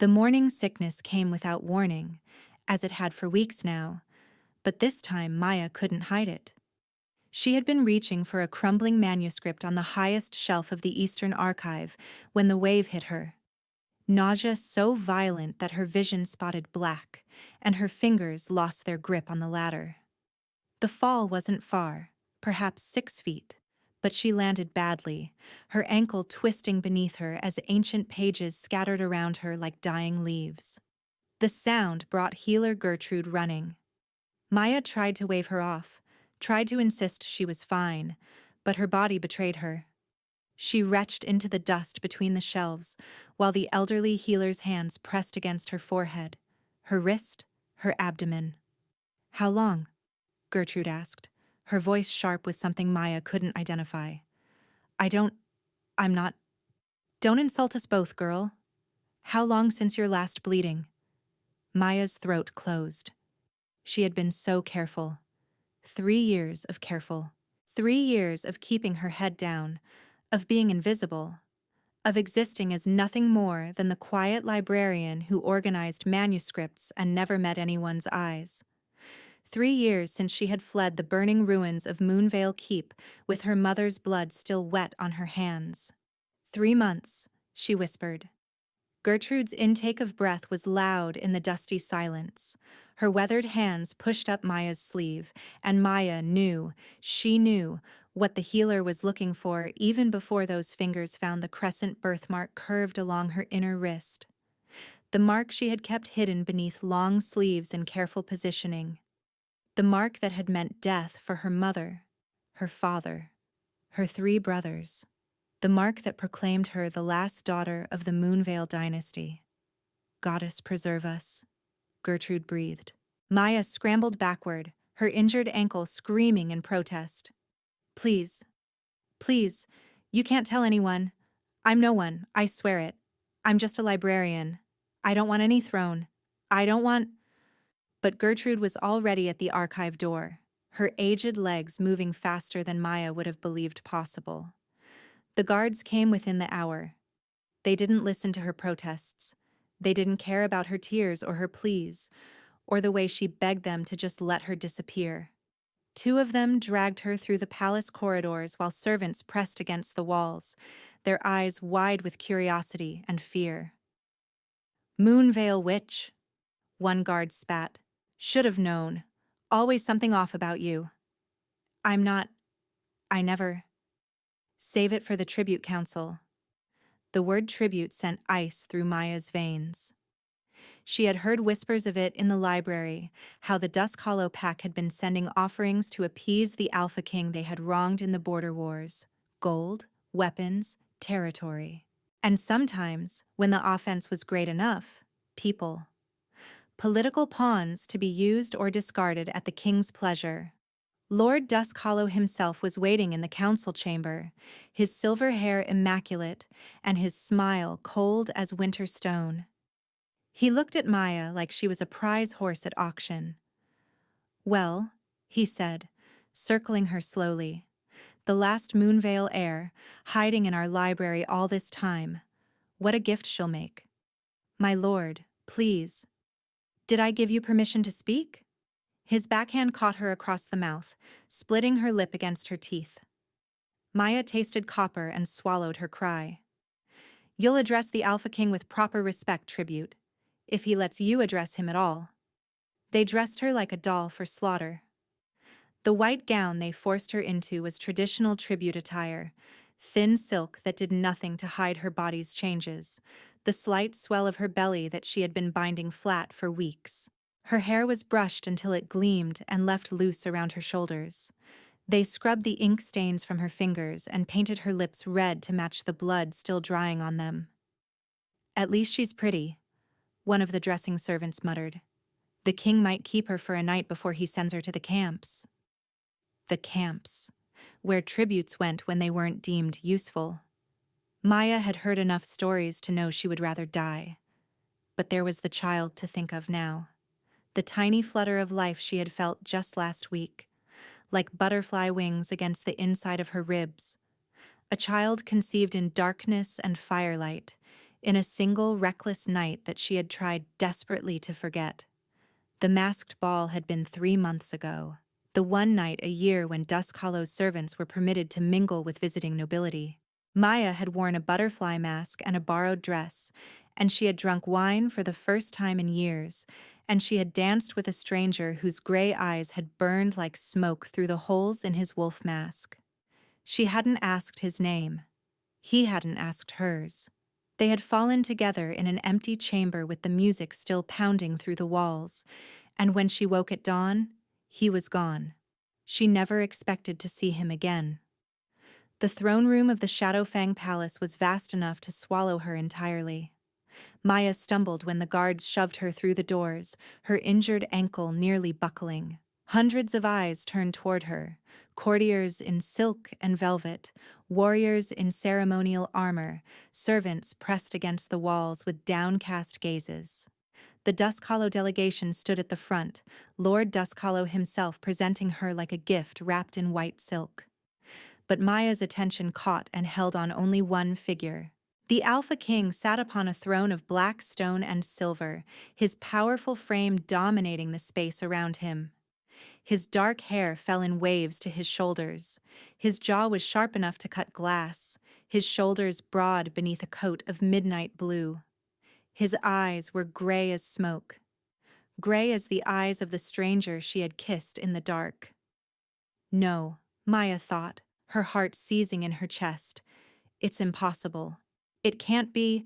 The morning sickness came without warning, as it had for weeks now, but this time Maya couldn't hide it. She had been reaching for a crumbling manuscript on the highest shelf of the Eastern Archive when the wave hit her. Nausea so violent that her vision spotted black, and her fingers lost their grip on the ladder. The fall wasn't far, perhaps 6 feet, but she landed badly, her ankle twisting beneath her as ancient pages scattered around her like dying leaves. The sound brought healer Gertrude running. Maya tried to wave her off, tried to insist she was fine, but her body betrayed her. She retched into the dust between the shelves, while the elderly healer's hands pressed against her forehead, her wrist, her abdomen. "How long?" Gertrude asked, her voice sharp with something Maya couldn't identify. "I don't... I'm not... Don't insult us both, girl. How long since your last bleeding?" Maya's throat closed. She had been so careful. 3 years of careful. 3 years of keeping her head down, of being invisible, of existing as nothing more than the quiet librarian who organized manuscripts and never met anyone's eyes. 3 years since she had fled the burning ruins of Moonvale Keep with her mother's blood still wet on her hands. 3 months, she whispered. Gertrude's intake of breath was loud in the dusty silence. Her weathered hands pushed up Maya's sleeve, and Maya knew, she knew, what the healer was looking for even before those fingers found the crescent birthmark curved along her inner wrist. The mark she had kept hidden beneath long sleeves in careful positioning. The mark that had meant death for her mother, her father, her 3 brothers. The mark that proclaimed her the last daughter of the Moonvale dynasty. "Goddess preserve us," Gertrude breathed. Maya scrambled backward, her injured ankle screaming in protest. "Please, please, you can't tell anyone. I'm no one, I swear it. I'm just a librarian. I don't want any throne. I don't want..." But Gertrude was already at the archive door, her aged legs moving faster than Maya would have believed possible. The guards came within the hour. They didn't listen to her protests. They didn't care about her tears or her pleas, or the way she begged them to just let her disappear. 2 of them dragged her through the palace corridors while servants pressed against the walls, their eyes wide with curiosity and fear. "Moonvale witch," one guard spat. "Should have known. Always something off about you." "I'm not... I never..." "Save it for the tribute council." The word tribute sent ice through Maya's veins. She had heard whispers of it in the library, how the Dusk Hollow Pack had been sending offerings to appease the Alpha King they had wronged in the border wars. Gold, weapons, territory. And sometimes, when the offense was great enough, people. Political pawns to be used or discarded at the king's pleasure. Lord Dusk Hollow himself was waiting in the council chamber, his silver hair immaculate and his smile cold as winter stone. He looked at Maya like she was a prize horse at auction. "Well," he said, circling her slowly, "the last Moonvale heir, hiding in our library all this time. What a gift she'll make." "My lord, please." "Did I give you permission to speak?" His backhand caught her across the mouth, splitting her lip against her teeth. Maya tasted copper and swallowed her cry. "You'll address the Alpha King with proper respect, tribute, if he lets you address him at all." They dressed her like a doll for slaughter. The white gown they forced her into was traditional tribute attire, thin silk that did nothing to hide her body's changes, the slight swell of her belly that she had been binding flat for weeks. Her hair was brushed until it gleamed and left loose around her shoulders. They scrubbed the ink stains from her fingers and painted her lips red to match the blood still drying on them. "At least she's pretty," one of the dressing servants muttered. "The king might keep her for a night before he sends her to the camps." The camps, where tributes went when they weren't deemed useful. Maya had heard enough stories to know she would rather die. But there was the child to think of now. The tiny flutter of life she had felt just last week, like butterfly wings against the inside of her ribs. A child conceived in darkness and firelight, in a single reckless night that she had tried desperately to forget. The masked ball had been 3 months ago, the one night a year when Dusk Hollow's servants were permitted to mingle with visiting nobility. Maya had worn a butterfly mask and a borrowed dress, and she had drunk wine for the first time in years, and she had danced with a stranger whose gray eyes had burned like smoke through the holes in his wolf mask. She hadn't asked his name. He hadn't asked hers. They had fallen together in an empty chamber with the music still pounding through the walls, and when she woke at dawn, he was gone. She never expected to see him again. The throne room of the Shadowfang Palace was vast enough to swallow her entirely. Maya stumbled when the guards shoved her through the doors, her injured ankle nearly buckling. Hundreds of eyes turned toward her, courtiers in silk and velvet, warriors in ceremonial armor, servants pressed against the walls with downcast gazes. The Dusk Hollow delegation stood at the front, Lord Dusk Hollow himself presenting her like a gift wrapped in white silk. But Maya's attention caught and held on only one figure. The Alpha King sat upon a throne of black stone and silver, his powerful frame dominating the space around him. His dark hair fell in waves to his shoulders. His jaw was sharp enough to cut glass, his shoulders broad beneath a coat of midnight blue. His eyes were gray as smoke, gray as the eyes of the stranger she had kissed in the dark. No, Maya thought, her heart seizing in her chest. It's impossible. It can't be.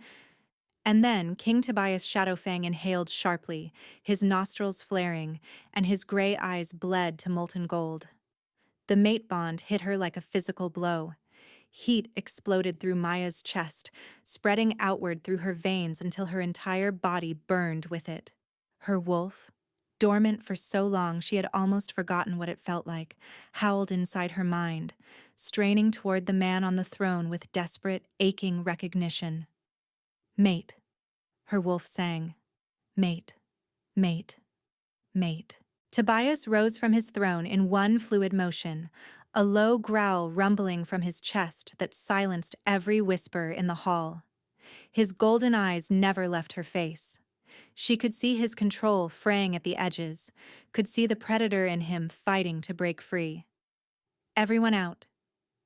And then King Tobias Shadowfang inhaled sharply, his nostrils flaring, and his gray eyes bled to molten gold. The mate bond hit her like a physical blow. Heat exploded through Maya's chest, spreading outward through her veins until her entire body burned with it. Her wolf, dormant for so long she had almost forgotten what it felt like, howled inside her mind, straining toward the man on the throne with desperate, aching recognition. Mate, her wolf sang. Mate, mate, mate. Tobias rose from his throne in one fluid motion, a low growl rumbling from his chest that silenced every whisper in the hall. His golden eyes never left her face. She could see his control fraying at the edges, could see the predator in him fighting to break free. Everyone out.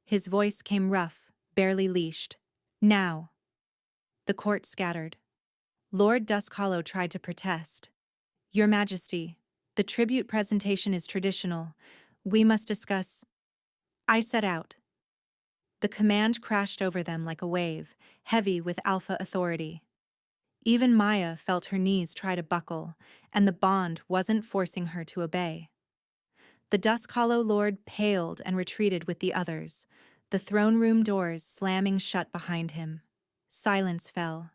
His voice came rough, barely leashed. Now. The court scattered. Lord Dusk Hollow tried to protest. Your Majesty, the tribute presentation is traditional. We must discuss. I set out. The command crashed over them like a wave, heavy with alpha authority. Even Maya felt her knees try to buckle, and the bond wasn't forcing her to obey. The Dusk Hollow Lord paled and retreated with the others, the throne room doors slamming shut behind him. Silence fell.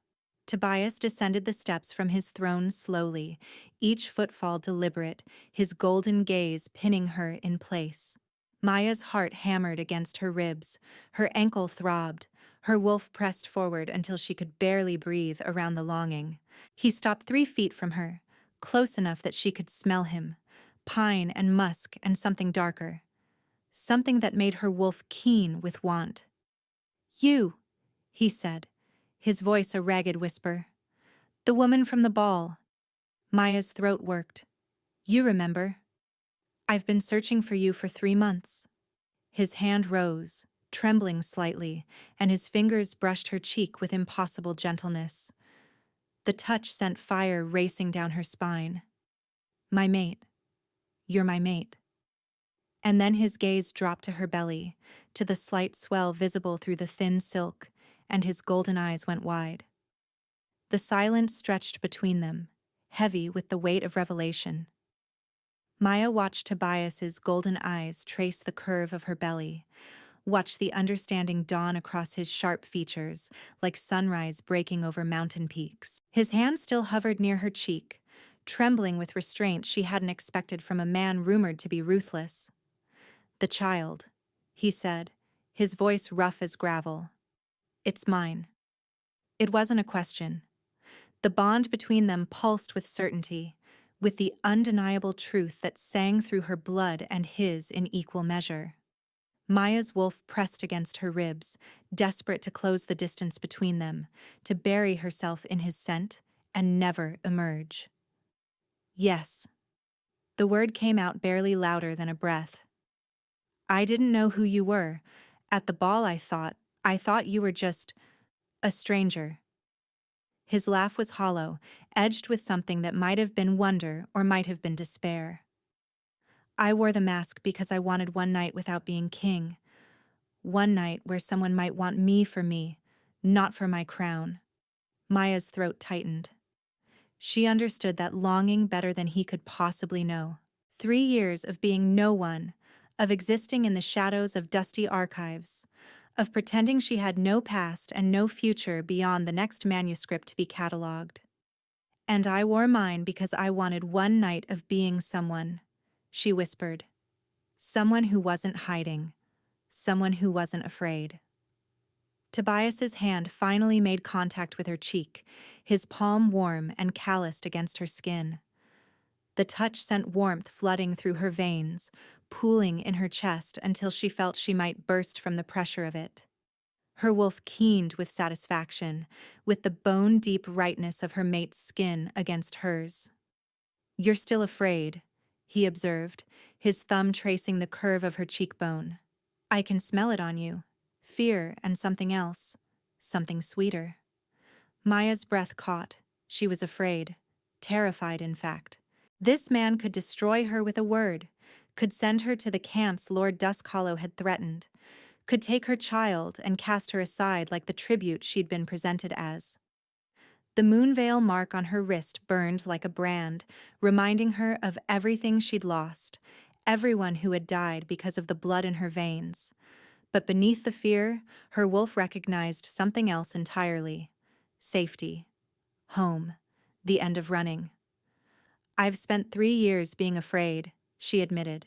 Tobias descended the steps from his throne slowly, each footfall deliberate, his golden gaze pinning her in place. Maya's heart hammered against her ribs, her ankle throbbed, her wolf pressed forward until she could barely breathe around the longing. He stopped 3 feet from her, close enough that she could smell him, pine and musk and something darker. Something that made her wolf keen with want. You, he said, his voice a ragged whisper. The woman from the ball. Maya's throat worked. You remember. I've been searching for you for 3 months. His hand rose, trembling slightly, and his fingers brushed her cheek with impossible gentleness. The touch sent fire racing down her spine. My mate. You're my mate. And then his gaze dropped to her belly, to the slight swell visible through the thin silk, and his golden eyes went wide. The silence stretched between them, heavy with the weight of revelation. Maya watched Tobias's golden eyes trace the curve of her belly, watched the understanding dawn across his sharp features, like sunrise breaking over mountain peaks. His hand still hovered near her cheek, trembling with restraint she hadn't expected from a man rumored to be ruthless. The child, he said, his voice rough as gravel. It's mine. It wasn't a question. The bond between them pulsed with certainty, with the undeniable truth that sang through her blood and his in equal measure. Maya's wolf pressed against her ribs, desperate to close the distance between them, to bury herself in his scent and never emerge. Yes. The word came out barely louder than a breath. I didn't know who you were. At the ball I thought you were just a stranger. His laugh was hollow, edged with something that might have been wonder or might have been despair. I wore the mask because I wanted one night without being king. One night where someone might want me for me, not for my crown. Maya's throat tightened. She understood that longing better than he could possibly know. 3 years of being no one, of existing in the shadows of dusty archives, of pretending she had no past and no future beyond the next manuscript to be catalogued. And I wore mine because I wanted one night of being someone, she whispered. Someone who wasn't hiding, someone who wasn't afraid. Tobias's hand finally made contact with her cheek, his palm warm and calloused against her skin. The touch sent warmth flooding through her veins, pooling in her chest until she felt she might burst from the pressure of it. Her wolf keened with satisfaction, with the bone-deep rightness of her mate's skin against hers. You're still afraid, he observed, his thumb tracing the curve of her cheekbone. I can smell it on you. Fear and something else. Something sweeter. Maya's breath caught. She was afraid. Terrified, in fact. This man could destroy her with a word, could send her to the camps Lord Duskhollow had threatened, could take her child and cast her aside like the tribute she'd been presented as. The moonveil mark on her wrist burned like a brand, reminding her of everything she'd lost, everyone who had died because of the blood in her veins. But beneath the fear, her wolf recognized something else entirely. Safety. Home. The end of running. I've spent 3 years being afraid, she admitted.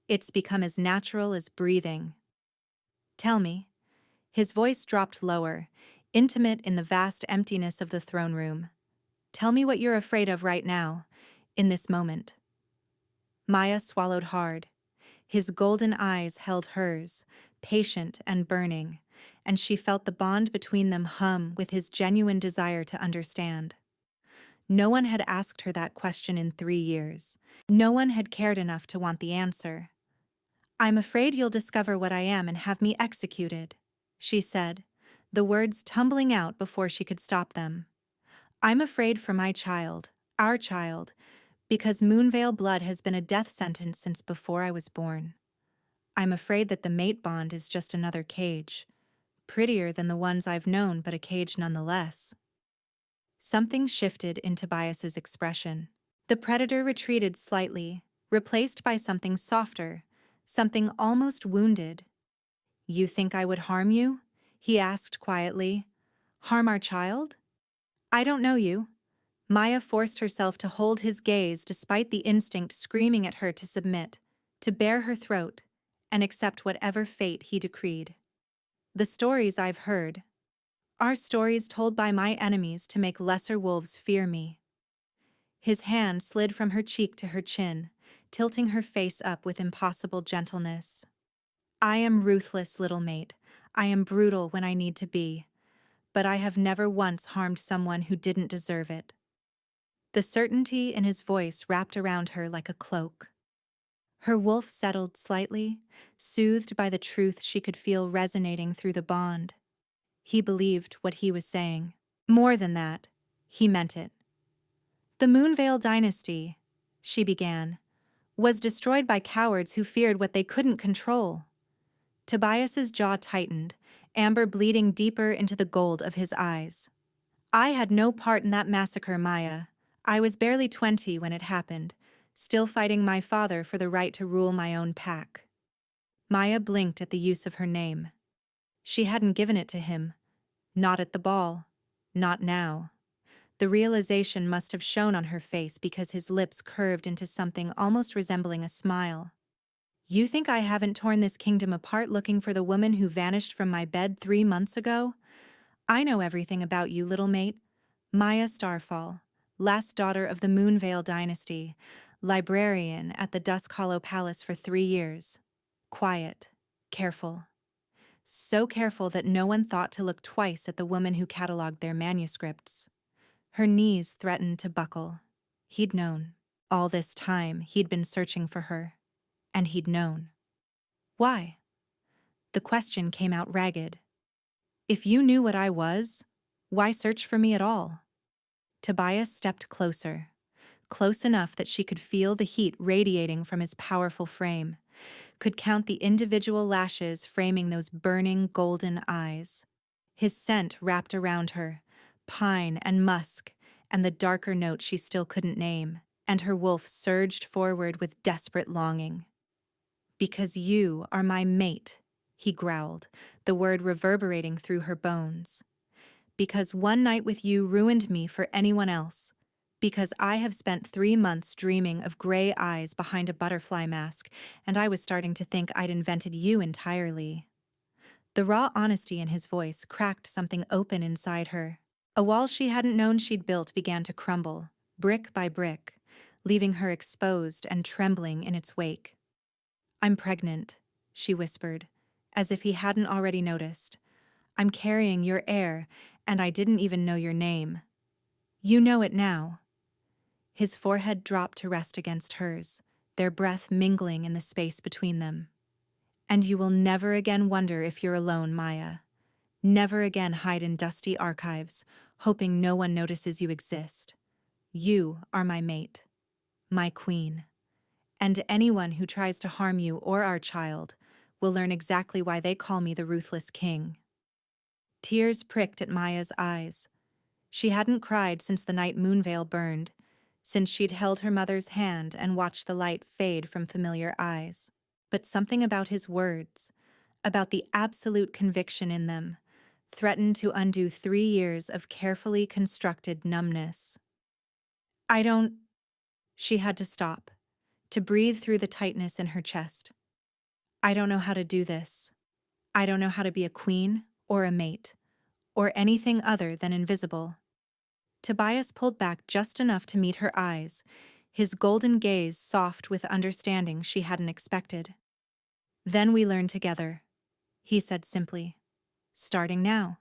It's become as natural as breathing. Tell me. His voice dropped lower, intimate in the vast emptiness of the throne room. Tell me what you're afraid of right now, in this moment. Maya swallowed hard. His golden eyes held hers, patient and burning, and she felt the bond between them hum with his genuine desire to understand. No one had asked her that question in 3 years. No one had cared enough to want the answer. I'm afraid you'll discover what I am and have me executed, she said, the words tumbling out before she could stop them. I'm afraid for my child, our child, because Moonveil blood has been a death sentence since before I was born. I'm afraid that the mate bond is just another cage, prettier than the ones I've known, but a cage nonetheless. Something shifted in Tobias's expression. The predator retreated slightly, replaced by something softer, something almost wounded. You think I would harm you? He asked quietly. Harm our child? I don't know you. Maya forced herself to hold his gaze despite the instinct screaming at her to submit, to bare her throat, and accept whatever fate he decreed. The stories I've heard are stories told by my enemies to make lesser wolves fear me. His hand slid from her cheek to her chin, tilting her face up with impossible gentleness. I am ruthless, little mate. I am brutal when I need to be, but I have never once harmed someone who didn't deserve it. The certainty in his voice wrapped around her like a cloak. Her wolf settled slightly, soothed by the truth she could feel resonating through the bond. He believed what he was saying. More than that, he meant it. The Moonveil dynasty, she began, was destroyed by cowards who feared what they couldn't control. Tobias's jaw tightened, amber bleeding deeper into the gold of his eyes. I had no part in that massacre, Maya. I was barely 20 when it happened, still fighting my father for the right to rule my own pack. Maya blinked at the use of her name. She hadn't given it to him. Not at the ball. Not now. The realization must have shown on her face because his lips curved into something almost resembling a smile. You think I haven't torn this kingdom apart looking for the woman who vanished from my bed 3 months ago? I know everything about you, little mate. Maya Starfall, last daughter of the Moonveil dynasty, librarian at the Duskhollow Palace for 3 years. Quiet. Careful. So careful that no one thought to look twice at the woman who cataloged their manuscripts. Her knees threatened to buckle. He'd known. All this time, he'd been searching for her. And he'd known. Why? The question came out ragged. If you knew what I was, why search for me at all? Tobias stepped closer, close enough that she could feel the heat radiating from his powerful frame, could count the individual lashes framing those burning golden eyes. His scent wrapped around her, pine and musk, and the darker note she still couldn't name, and her wolf surged forward with desperate longing. Because you are my mate, he growled, the word reverberating through her bones. Because one night with you ruined me for anyone else. Because I have spent 3 months dreaming of gray eyes behind a butterfly mask, and I was starting to think I'd invented you entirely. The raw honesty in his voice cracked something open inside her. A wall she hadn't known she'd built began to crumble, brick by brick, leaving her exposed and trembling in its wake. I'm pregnant, she whispered, as if he hadn't already noticed. I'm carrying your heir, and I didn't even know your name. You know it now. His forehead dropped to rest against hers, their breath mingling in the space between them. And you will never again wonder if you're alone, Maya. Never again hide in dusty archives, hoping no one notices you exist. You are my mate, my queen. And anyone who tries to harm you or our child will learn exactly why they call me the ruthless king. Tears pricked at Maya's eyes. She hadn't cried since the night Moonvale burned, since she'd held her mother's hand and watched the light fade from familiar eyes. But something about his words, about the absolute conviction in them, threatened to undo 3 years of carefully constructed numbness. I don't... She had to stop, to breathe through the tightness in her chest. I don't know how to do this. I don't know how to be a queen or a mate, or anything other than invisible. Tobias pulled back just enough to meet her eyes, his golden gaze soft with understanding she hadn't expected. Then we learn together, he said simply. Starting now.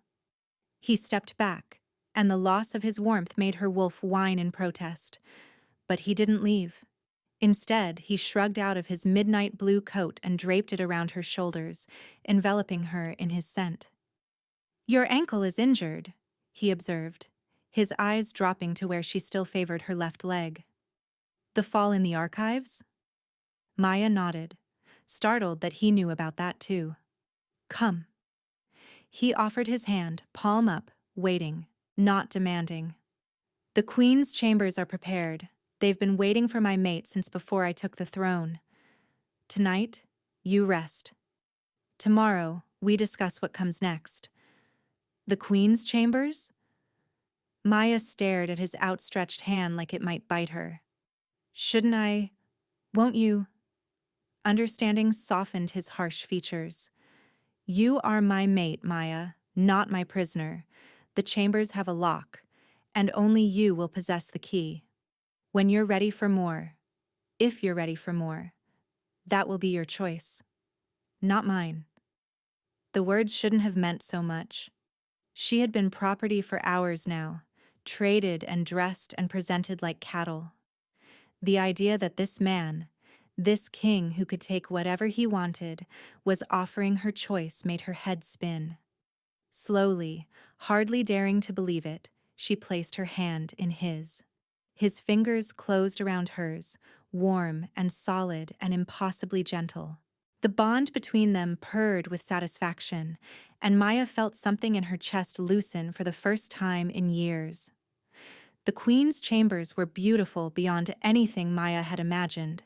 He stepped back, and the loss of his warmth made her wolf whine in protest. But he didn't leave. Instead, he shrugged out of his midnight blue coat and draped it around her shoulders, enveloping her in his scent. Your ankle is injured, he observed, his eyes dropping to where she still favored her left leg. The fall in the archives? Maya nodded, startled that he knew about that too. Come. He offered his hand, palm up, waiting, not demanding. The Queen's chambers are prepared. They've been waiting for my mate since before I took the throne. Tonight, you rest. Tomorrow, we discuss what comes next. The Queen's chambers? Maya stared at his outstretched hand like it might bite her. Shouldn't I? Won't you? Understanding softened his harsh features. You are my mate, Maya, not my prisoner. The chambers have a lock, and only you will possess the key. When you're ready for more, if you're ready for more, that will be your choice. Not mine. The words shouldn't have meant so much. She had been property for hours now, traded and dressed and presented like cattle. The idea that this man, this king who could take whatever he wanted, was offering her choice made her head spin. Slowly, hardly daring to believe it, she placed her hand in his. His fingers closed around hers, warm and solid and impossibly gentle. The bond between them purred with satisfaction, and Maya felt something in her chest loosen for the first time in years. The Queen's chambers were beautiful beyond anything Maya had imagined.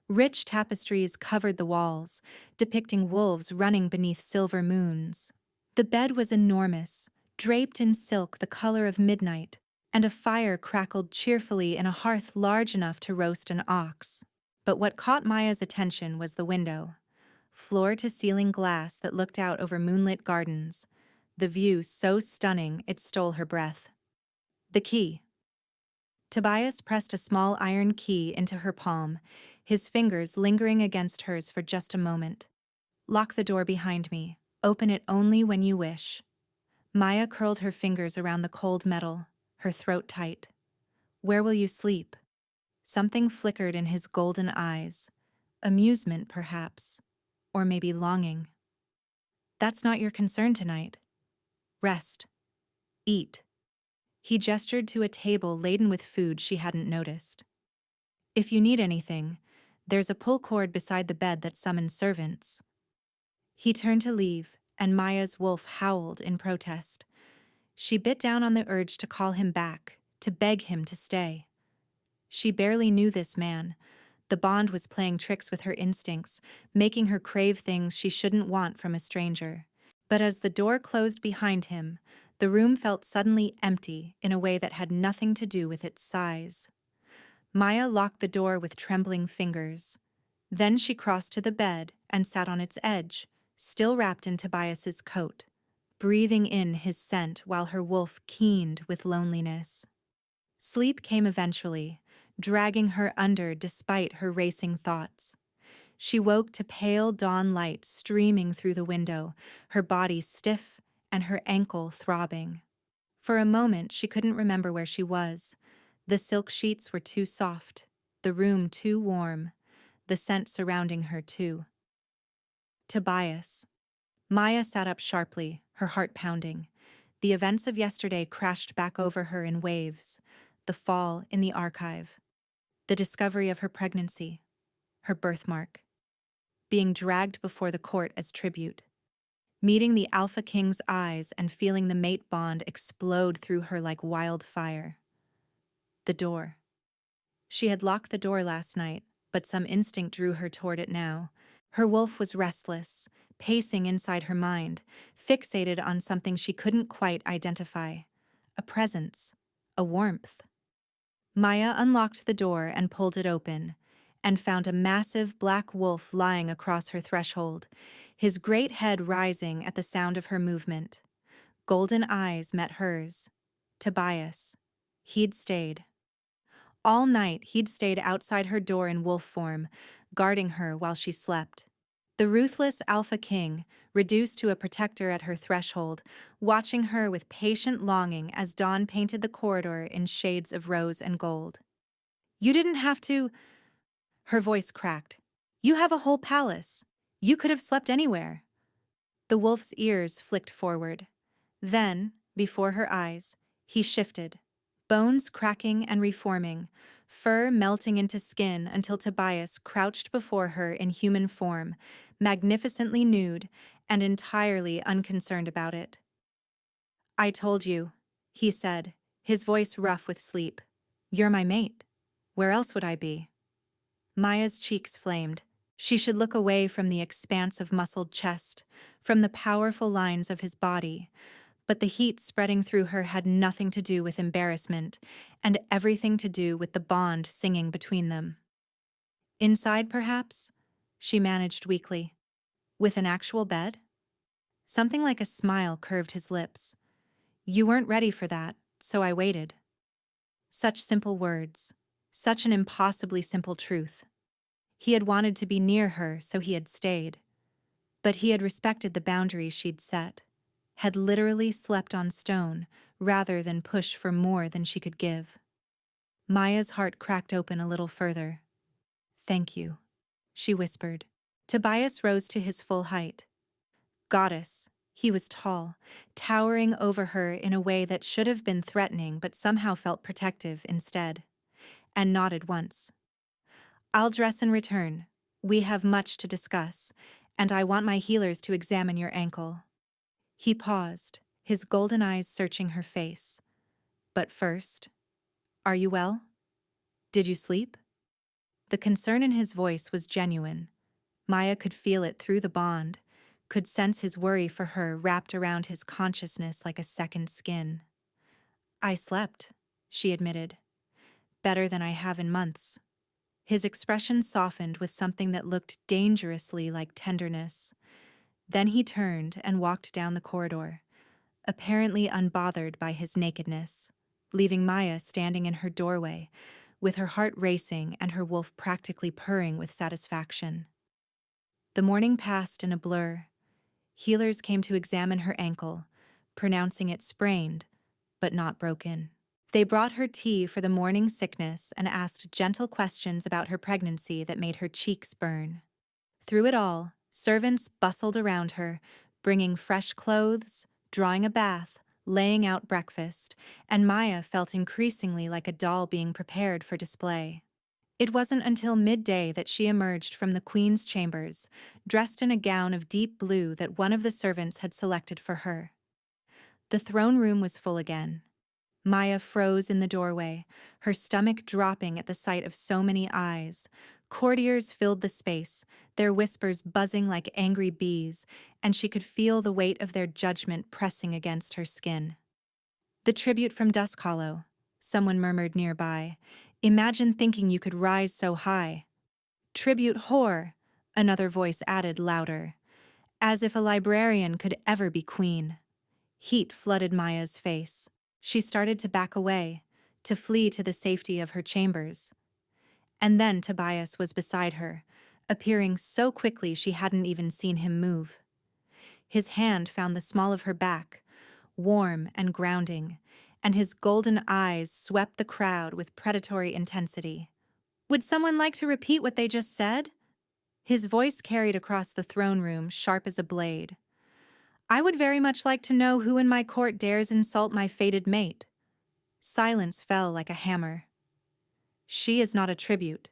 Rich tapestries covered the walls, depicting wolves running beneath silver moons. The bed was enormous, draped in silk the color of midnight, and a fire crackled cheerfully in a hearth large enough to roast an ox. But what caught Maya's attention was the window. Floor-to-ceiling glass that looked out over moonlit gardens, the view so stunning it stole her breath. The key. Tobias pressed a small iron key into her palm, his fingers lingering against hers for just a moment. Lock the door behind me. Open it only when you wish. Maya curled her fingers around the cold metal, her throat tight. Where will you sleep? Something flickered in his golden eyes. Amusement, perhaps. Or maybe longing. That's not your concern tonight. Rest. Eat. He gestured to a table laden with food she hadn't noticed. If you need anything, there's a pull cord beside the bed that summons servants. He turned to leave, and Maya's wolf howled in protest. She bit down on the urge to call him back, to beg him to stay. She barely knew this man. The bond was playing tricks with her instincts, making her crave things she shouldn't want from a stranger. But as the door closed behind him, the room felt suddenly empty in a way that had nothing to do with its size. Maya locked the door with trembling fingers. Then she crossed to the bed and sat on its edge, still wrapped in Tobias's coat, breathing in his scent while her wolf keened with loneliness. Sleep came eventually, dragging her under despite her racing thoughts. She woke to pale dawn light streaming through the window, her body stiff and her ankle throbbing. For a moment she couldn't remember where she was. The silk sheets were too soft, the room too warm, the scent surrounding her too. Tobias. Maya sat up sharply, her heart pounding. The events of yesterday crashed back over her in waves. The fall in the archive. The discovery of her pregnancy. Her birthmark. Being dragged before the court as tribute. Meeting the Alpha King's eyes and feeling the mate bond explode through her like wildfire. The door. She had locked the door last night, but some instinct drew her toward it now. Her wolf was restless, pacing inside her mind, fixated on something she couldn't quite identify. A presence. A warmth. Maya unlocked the door and pulled it open, and found a massive black wolf lying across her threshold, his great head rising at the sound of her movement. Golden eyes met hers. Tobias. He'd stayed. All night he'd stayed outside her door in wolf form, guarding her while she slept. The ruthless Alpha King, reduced to a protector at her threshold, watching her with patient longing as dawn painted the corridor in shades of rose and gold. You didn't have to... Her voice cracked. You have a whole palace. You could have slept anywhere. The wolf's ears flicked forward. Then, before her eyes, he shifted, bones cracking and reforming, fur melting into skin until Tobias crouched before her in human form, magnificently nude and entirely unconcerned about it. I told you, he said, his voice rough with sleep. You're my mate. Where else would I be? Maya's cheeks flamed. She should look away from the expanse of muscled chest, from the powerful lines of his body, but the heat spreading through her had nothing to do with embarrassment, and everything to do with the bond singing between them. Inside, perhaps? She managed weakly. With an actual bed? Something like a smile curved his lips. You weren't ready for that, so I waited. Such simple words. Such an impossibly simple truth. He had wanted to be near her, so he had stayed. But he had respected the boundaries she'd set, had literally slept on stone rather than push for more than she could give. Maya's heart cracked open a little further. Thank you, she whispered. Tobias rose to his full height. Goddess, he was tall, towering over her in a way that should have been threatening but somehow felt protective instead, and nodded once. I'll dress and return. We have much to discuss, and I want my healers to examine your ankle. He paused, his golden eyes searching her face. But first, are you well? Did you sleep? The concern in his voice was genuine. Maya could feel it through the bond, could sense his worry for her wrapped around his consciousness like a second skin. I slept, she admitted. Better than I have in months. His expression softened with something that looked dangerously like tenderness. Then he turned and walked down the corridor, apparently unbothered by his nakedness, leaving Maya standing in her doorway, with her heart racing and her wolf practically purring with satisfaction. The morning passed in a blur. Healers came to examine her ankle, pronouncing it sprained, but not broken. They brought her tea for the morning sickness and asked gentle questions about her pregnancy that made her cheeks burn. Through it all, servants bustled around her, bringing fresh clothes, drawing a bath, laying out breakfast, and Maya felt increasingly like a doll being prepared for display. It wasn't until midday that she emerged from the queen's chambers, dressed in a gown of deep blue that one of the servants had selected for her. The throne room was full again. Maya froze in the doorway, her stomach dropping at the sight of so many eyes. Courtiers filled the space, their whispers buzzing like angry bees, and she could feel the weight of their judgment pressing against her skin. "The tribute from Dusk Hollow," someone murmured nearby. "Imagine thinking you could rise so high." "Tribute whore," another voice added louder. As if a librarian could ever be queen. Heat flooded Maya's face. She started to back away, to flee to the safety of her chambers. And then Tobias was beside her, appearing so quickly she hadn't even seen him move. His hand found the small of her back, warm and grounding, and his golden eyes swept the crowd with predatory intensity. "Would someone like to repeat what they just said?" His voice carried across the throne room, sharp as a blade. "I would very much like to know who in my court dares insult my fated mate." Silence fell like a hammer. "She is not a tribute,"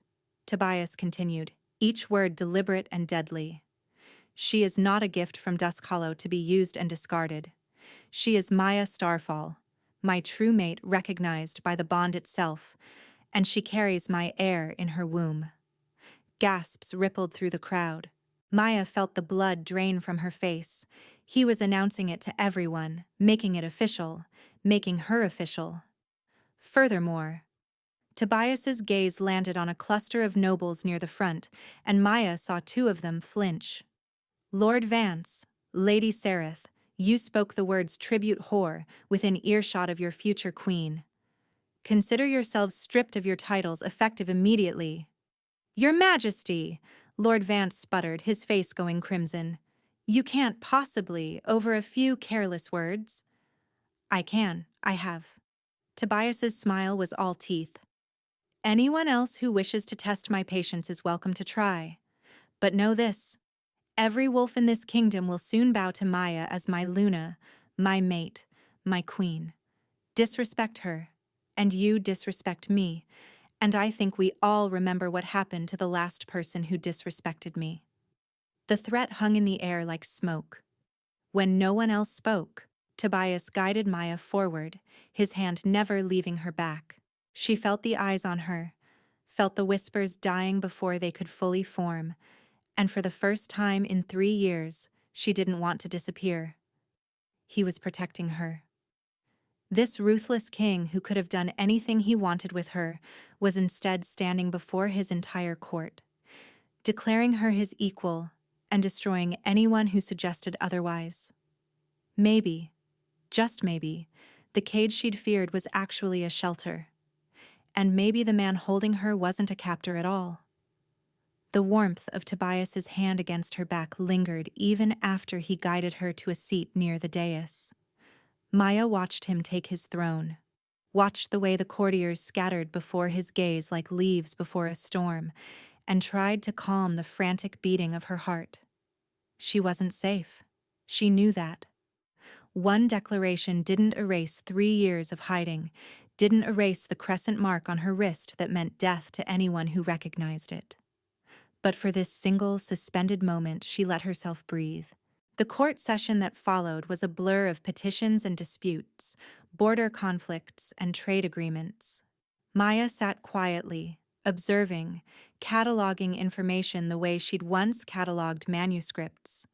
Tobias continued, each word deliberate and deadly. "She is not a gift from Dusk Hollow to be used and discarded. She is Maya Starfall, my true mate recognized by the bond itself, and she carries my heir in her womb." Gasps rippled through the crowd. Maya felt the blood drain from her face. He was announcing it to everyone, making it official, making her official. Furthermore, Tobias's gaze landed on a cluster of nobles near the front, and Maya saw two of them flinch. "Lord Vance, Lady Sereth, you spoke the words tribute whore within earshot of your future queen. Consider yourselves stripped of your titles effective immediately." "Your Majesty," Lord Vance sputtered, his face going crimson. "You can't possibly, over a few careless words." I have." Tobias's smile was all teeth. "Anyone else who wishes to test my patience is welcome to try. But know this, every wolf in this kingdom will soon bow to Maya as my Luna, my mate, my queen. Disrespect her, and you disrespect me, and I think we all remember what happened to the last person who disrespected me." The threat hung in the air like smoke. When no one else spoke, Tobias guided Maya forward, his hand never leaving her back. She felt the eyes on her, felt the whispers dying before they could fully form, and for the first time in 3 years, she didn't want to disappear. He was protecting her. This ruthless king who could have done anything he wanted with her was instead standing before his entire court, declaring her his equal and destroying anyone who suggested otherwise. Maybe, just maybe, the cage she'd feared was actually a shelter. And maybe the man holding her wasn't a captor at all. The warmth of Tobias's hand against her back lingered even after he guided her to a seat near the dais. Maya watched him take his throne, watched the way the courtiers scattered before his gaze like leaves before a storm, and tried to calm the frantic beating of her heart. She wasn't safe. She knew that. One declaration didn't erase 3 years of hiding, didn't erase the crescent mark on her wrist that meant death to anyone who recognized it. But for this single, suspended moment, she let herself breathe. The court session that followed was a blur of petitions and disputes, border conflicts and trade agreements. Maya sat quietly, observing, cataloging information the way she'd once cataloged manuscripts.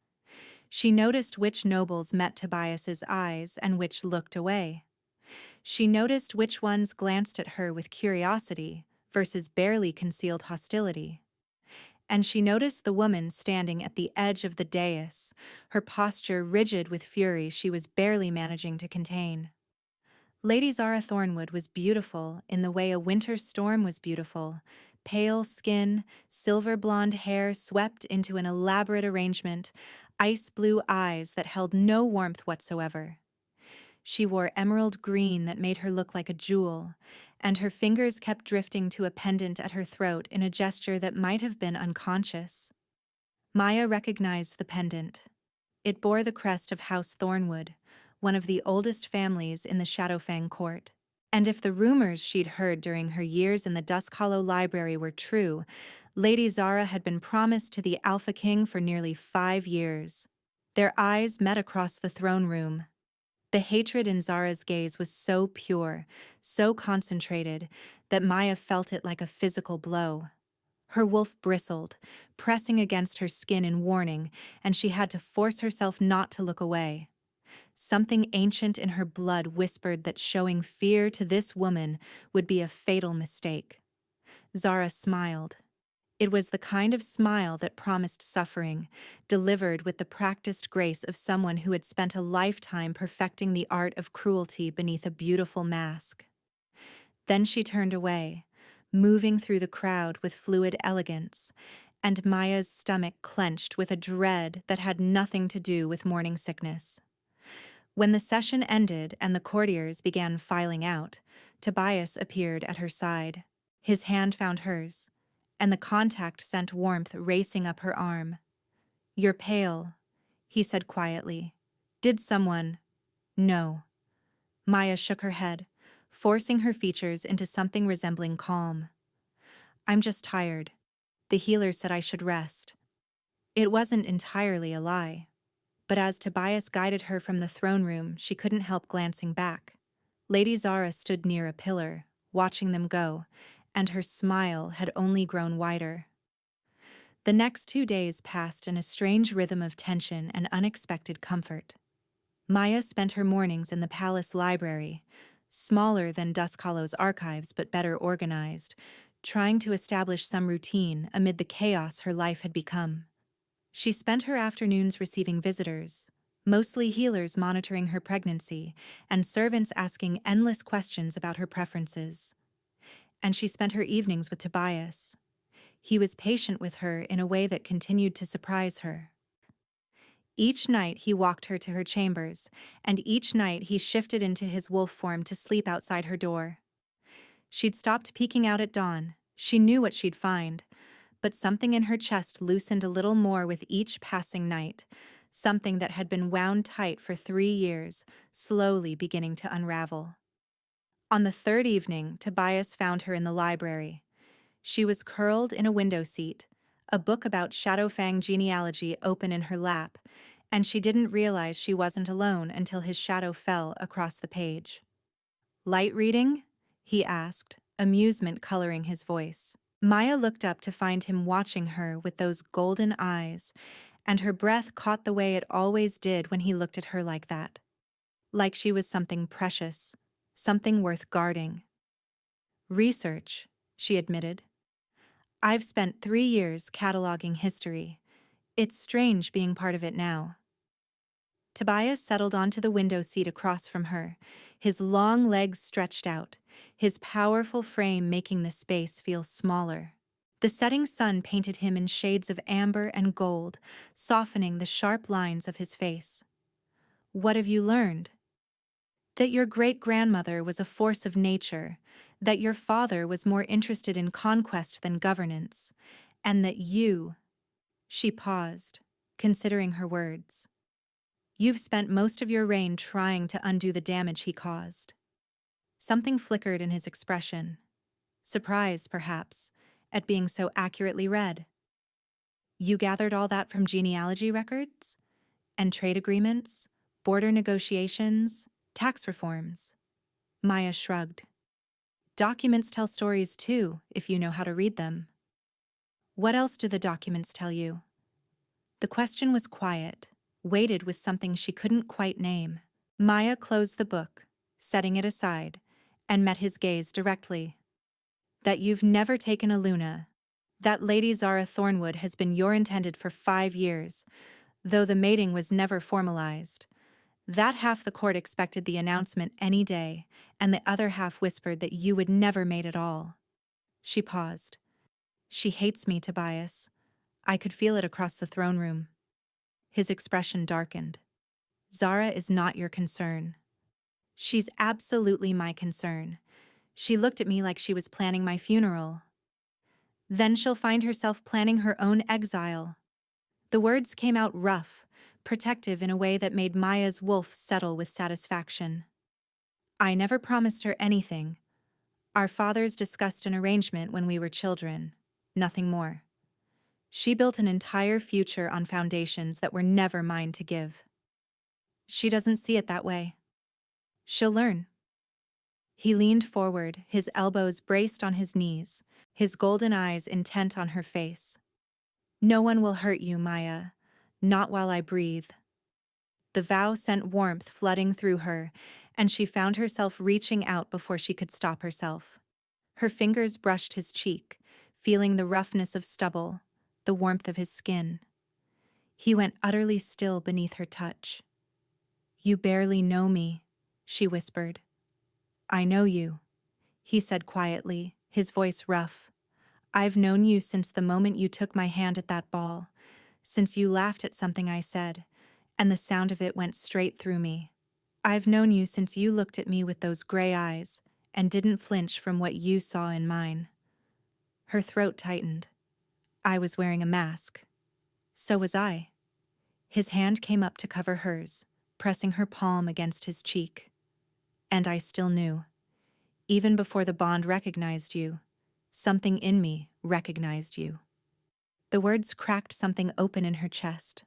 She noticed which nobles met Tobias's eyes and which looked away. She noticed which ones glanced at her with curiosity versus barely concealed hostility. And she noticed the woman standing at the edge of the dais, her posture rigid with fury she was barely managing to contain. Lady Zara Thornwood was beautiful in the way a winter storm was beautiful, Pale skin, silver blonde hair swept into an elaborate arrangement, ice blue eyes that held no warmth whatsoever. She wore emerald green that made her look like a jewel, and her fingers kept drifting to a pendant at her throat in a gesture that might have been unconscious. Maya recognized the pendant. It bore the crest of House Thornwood, one of the oldest families in the Shadowfang court. And if the rumors she'd heard during her years in the Dusk Hollow Library were true, Lady Zara had been promised to the Alpha King for nearly 5 years. Their eyes met across the throne room. The hatred in Zara's gaze was so pure, so concentrated, that Maya felt it like a physical blow. Her wolf bristled, pressing against her skin in warning, and she had to force herself not to look away. Something ancient in her blood whispered that showing fear to this woman would be a fatal mistake. Zara smiled. It was the kind of smile that promised suffering, delivered with the practiced grace of someone who had spent a lifetime perfecting the art of cruelty beneath a beautiful mask. Then she turned away, moving through the crowd with fluid elegance, and Maya's stomach clenched with a dread that had nothing to do with morning sickness. When the session ended and the courtiers began filing out, Tobias appeared at her side. His hand found hers, and the contact sent warmth racing up her arm. "You're pale," he said quietly. "Did someone—" "No." Maya shook her head, forcing her features into something resembling calm. "I'm just tired. The healer said I should rest." It wasn't entirely a lie. But as Tobias guided her from the throne room, she couldn't help glancing back. Lady Zara stood near a pillar, watching them go, and her smile had only grown wider. The next 2 days passed in a strange rhythm of tension and unexpected comfort. Maya spent her mornings in the palace library, smaller than Dusk Hollow's archives but better organized, trying to establish some routine amid the chaos her life had become. She spent her afternoons receiving visitors, mostly healers monitoring her pregnancy, and servants asking endless questions about her preferences. And she spent her evenings with Tobias. He was patient with her in a way that continued to surprise her. Each night he walked her to her chambers, and each night he shifted into his wolf form to sleep outside her door. She'd stopped peeking out at dawn. She knew what she'd find. But something in her chest loosened a little more with each passing night, something that had been wound tight for 3 years, slowly beginning to unravel. On the 3rd evening, Tobias found her in the library. She was curled in a window seat, a book about Shadowfang genealogy open in her lap, and she didn't realize she wasn't alone until his shadow fell across the page. "Light reading?" he asked, amusement coloring his voice. Maya looked up to find him watching her with those golden eyes, and her breath caught the way it always did when he looked at her like that. Like she was something precious, something worth guarding. "Research," she admitted. "I've spent 3 years cataloging history. It's strange being part of it now." Tobias settled onto the window seat across from her, his long legs stretched out, his powerful frame making the space feel smaller. The setting sun painted him in shades of amber and gold, softening the sharp lines of his face. "What have you learned?" "That your great-grandmother was a force of nature, that your father was more interested in conquest than governance, and that you—" She paused, considering her words. "You've spent most of your reign trying to undo the damage he caused." Something flickered in his expression. Surprise, perhaps, at being so accurately read. "You gathered all that from genealogy records? And trade agreements? Border negotiations? Tax reforms?" Maya shrugged. "Documents tell stories too, if you know how to read them." "What else do the documents tell you?" The question was quiet, weighted with something she couldn't quite name. Maya closed the book, setting it aside, and met his gaze directly. "That you've never taken a Luna. That Lady Zara Thornwood has been your intended for 5 years, though the mating was never formalized. That half the court expected the announcement any day, and the other half whispered that you would never mate at all." She paused. She hates me, Tobias. I could feel it across the throne room. His expression darkened. Zara is not your concern. She's absolutely my concern. She looked at me like she was planning my funeral. Then she'll find herself planning her own exile. The words came out rough, protective in a way that made Maya's wolf settle with satisfaction. I never promised her anything. Our fathers discussed an arrangement when we were children. Nothing more. She built an entire future on foundations that were never mine to give. She doesn't see it that way. She'll learn. He leaned forward, his elbows braced on his knees, his golden eyes intent on her face. No one will hurt you, Maya. Not while I breathe. The vow sent warmth flooding through her, and she found herself reaching out before she could stop herself. Her fingers brushed his cheek, feeling the roughness of stubble, the warmth of his skin. He went utterly still beneath her touch. You barely know me, she whispered. I know you, he said quietly, his voice rough. I've known you since the moment you took my hand at that ball, since you laughed at something I said, and the sound of it went straight through me. I've known you since you looked at me with those gray eyes and didn't flinch from what you saw in mine. Her throat tightened. I was wearing a mask. So was I. His hand came up to cover hers, pressing her palm against his cheek. And I still knew. Even before the bond recognized you, something in me recognized you. The words cracked something open in her chest.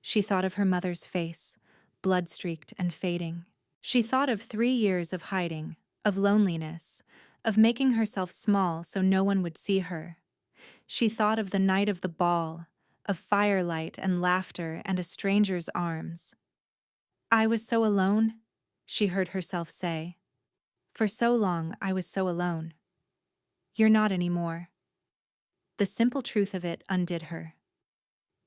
She thought of her mother's face, blood-streaked and fading. She thought of 3 years of hiding, of loneliness, of making herself small so no one would see her. She thought of the night of the ball, of firelight and laughter and a stranger's arms. I was so alone, she heard herself say. For so long I was so alone. You're not anymore. The simple truth of it undid her.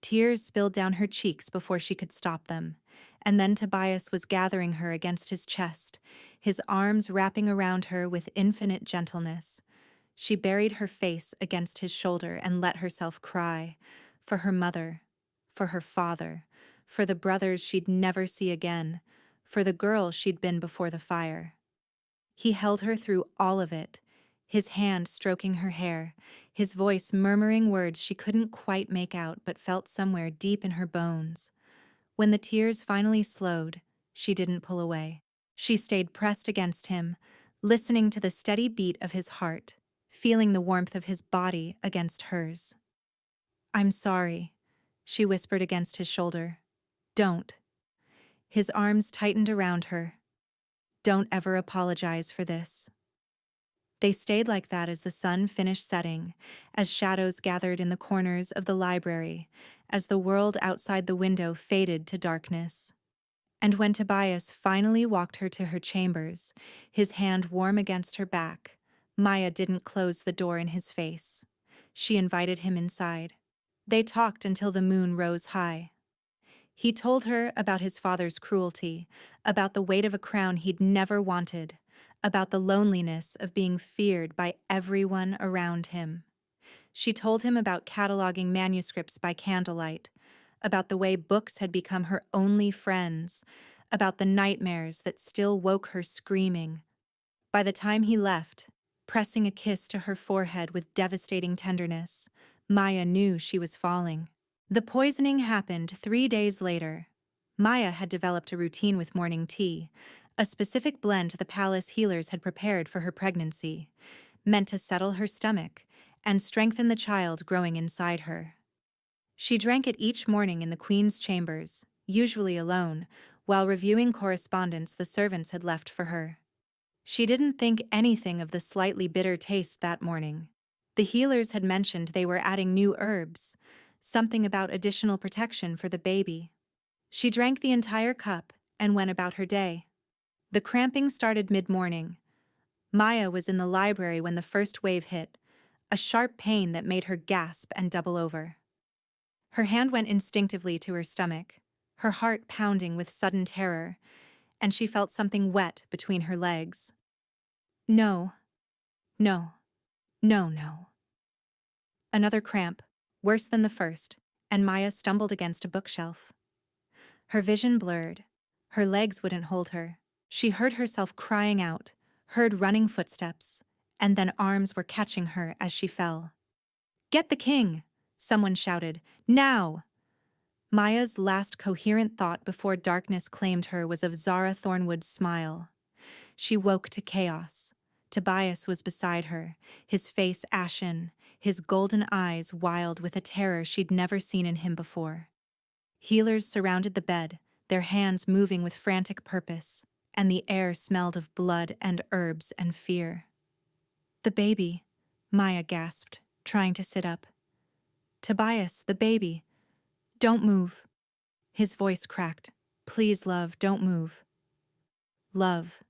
Tears spilled down her cheeks before she could stop them, and then Tobias was gathering her against his chest, his arms wrapping around her with infinite gentleness. She buried her face against his shoulder and let herself cry, for her mother, for her father, for the brothers she'd never see again, for the girl she'd been before the fire. He held her through all of it, his hand stroking her hair, his voice murmuring words she couldn't quite make out but felt somewhere deep in her bones. When the tears finally slowed, she didn't pull away. She stayed pressed against him, listening to the steady beat of his heart, feeling the warmth of his body against hers. I'm sorry, she whispered against his shoulder. Don't. His arms tightened around her. Don't ever apologize for this. They stayed like that as the sun finished setting, as shadows gathered in the corners of the library, as the world outside the window faded to darkness. And when Tobias finally walked her to her chambers, his hand warm against her back, Maya didn't close the door in his face. She invited him inside. They talked until the moon rose high. He told her about his father's cruelty, about the weight of a crown he'd never wanted, about the loneliness of being feared by everyone around him. She told him about cataloging manuscripts by candlelight, about the way books had become her only friends, about the nightmares that still woke her screaming. By the time he left, pressing a kiss to her forehead with devastating tenderness, Maya knew she was falling. The poisoning happened 3 days later. Maya had developed a routine with morning tea, a specific blend the palace healers had prepared for her pregnancy, meant to settle her stomach and strengthen the child growing inside her. She drank it each morning in the queen's chambers, usually alone, while reviewing correspondence the servants had left for her. She didn't think anything of the slightly bitter taste that morning. The healers had mentioned they were adding new herbs, something about additional protection for the baby. She drank the entire cup and went about her day. The cramping started mid-morning. Maya was in the library when the first wave hit, a sharp pain that made her gasp and double over. Her hand went instinctively to her stomach, her heart pounding with sudden terror, and she felt something wet between her legs. No, no, no, no. Another cramp, worse than the first, and Maya stumbled against a bookshelf. Her vision blurred. Her legs wouldn't hold her. She heard herself crying out, heard running footsteps, and then arms were catching her as she fell. "Get the king!" someone shouted. "Now!" Maya's last coherent thought before darkness claimed her was of Zara Thornwood's smile. She woke to chaos. Tobias was beside her, his face ashen, his golden eyes wild with a terror she'd never seen in him before. Healers surrounded the bed, their hands moving with frantic purpose, and the air smelled of blood and herbs and fear. "The baby," Maya gasped, trying to sit up. "Tobias, the baby. Don't move." His voice cracked. "Please, love, don't move." Love.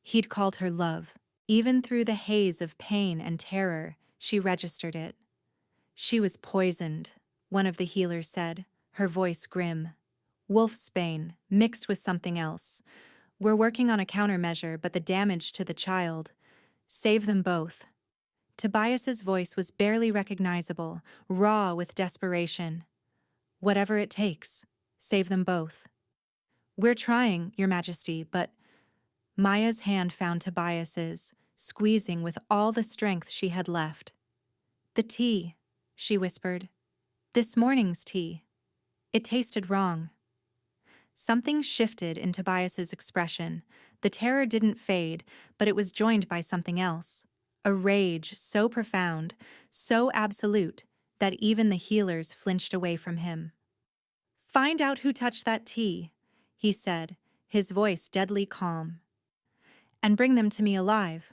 He'd called her love. Even through the haze of pain and terror, she registered it. "She was poisoned," one of the healers said, her voice grim. "Wolfsbane, mixed with something else. We're working on a countermeasure, but the damage to the child. Save them both." Tobias's voice was barely recognizable, raw with desperation. "Whatever it takes. Save them both." "We're trying, Your Majesty, but—" Maya's hand found Tobias's, squeezing with all the strength she had left. "The tea," she whispered. "This morning's tea. It tasted wrong." Something shifted in Tobias's expression. The terror didn't fade, but it was joined by something else. A rage so profound, so absolute, that even the healers flinched away from him. "Find out who touched that tea," he said, his voice deadly calm. "And bring them to me alive."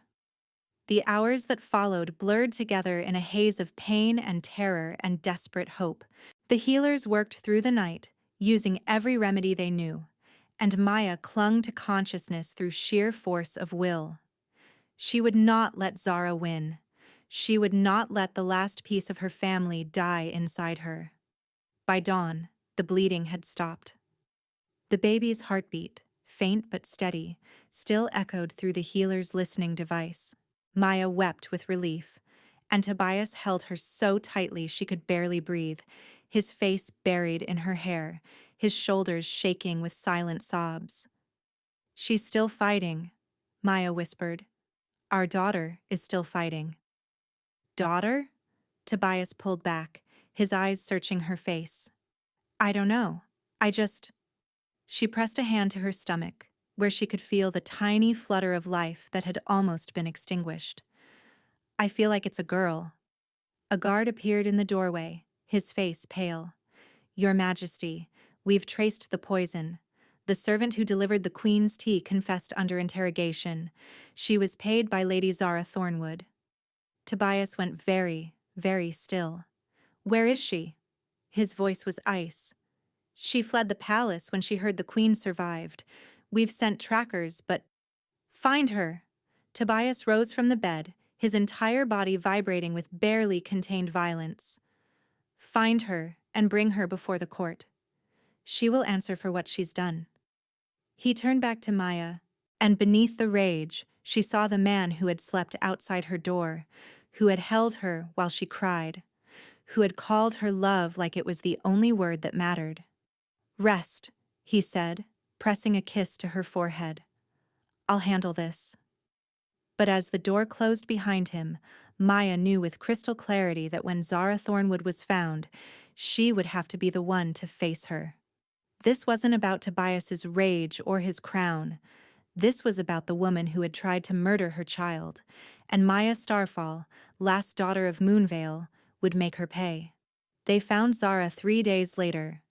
The hours that followed blurred together in a haze of pain and terror and desperate hope. The healers worked through the night, using every remedy they knew, and Maya clung to consciousness through sheer force of will. She would not let Zara win. She would not let the last piece of her family die inside her. By dawn, the bleeding had stopped. The baby's heartbeat, faint but steady, still echoed through the healer's listening device. Maya wept with relief, and Tobias held her so tightly she could barely breathe, his face buried in her hair, his shoulders shaking with silent sobs. "She's still fighting," Maya whispered. "Our daughter is still fighting." "Daughter?" Tobias pulled back, his eyes searching her face. "I don't know. I just—" She pressed a hand to her stomach, where she could feel the tiny flutter of life that had almost been extinguished. "I feel like it's a girl." A guard appeared in the doorway, his face pale. "Your Majesty, we've traced the poison. The servant who delivered the Queen's tea confessed under interrogation. She was paid by Lady Zara Thornwood." Tobias went very, very still. "Where is she?" His voice was ice. "She fled the palace when she heard the Queen survived. We've sent trackers, but—" "Find her!" Tobias rose from the bed, his entire body vibrating with barely contained violence. "Find her and bring her before the court. She will answer for what she's done." He turned back to Maya, and beneath the rage, she saw the man who had slept outside her door, who had held her while she cried, who had called her love like it was the only word that mattered. "Rest," he said, pressing a kiss to her forehead. "I'll handle this." But as the door closed behind him, Maya knew with crystal clarity that when Zara Thornwood was found, she would have to be the one to face her. This wasn't about Tobias's rage or his crown. This was about the woman who had tried to murder her child, and Maya Starfall, last daughter of Moonvale, would make her pay. They found Zara 3 days later.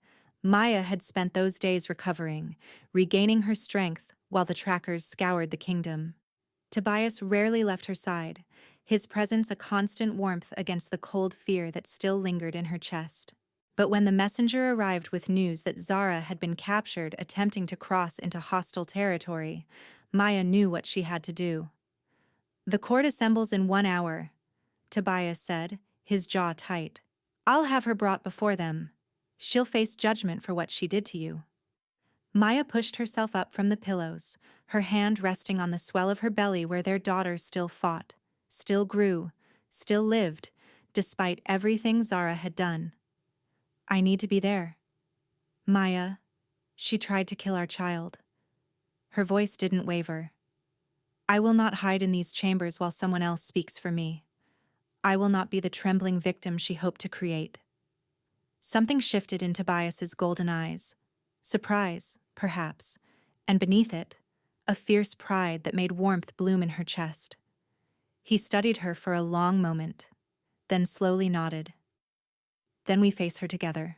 Maya had spent those days recovering, regaining her strength while the trackers scoured the kingdom. Tobias rarely left her side, his presence a constant warmth against the cold fear that still lingered in her chest. But when the messenger arrived with news that Zara had been captured attempting to cross into hostile territory, Maya knew what she had to do. "The court assembles in 1 hour," Tobias said, his jaw tight. "I'll have her brought before them. She'll face judgment for what she did to you." Maya pushed herself up from the pillows, her hand resting on the swell of her belly where their daughter still fought, still grew, still lived, despite everything Zara had done. I need to be there. Maya, she tried to kill our child. Her voice didn't waver. I will not hide in these chambers while someone else speaks for me. I will not be the trembling victim she hoped to create. Something shifted in Tobias's golden eyes. Surprise, perhaps, and beneath it, a fierce pride that made warmth bloom in her chest. He studied her for a long moment, then slowly nodded. Then we face her together.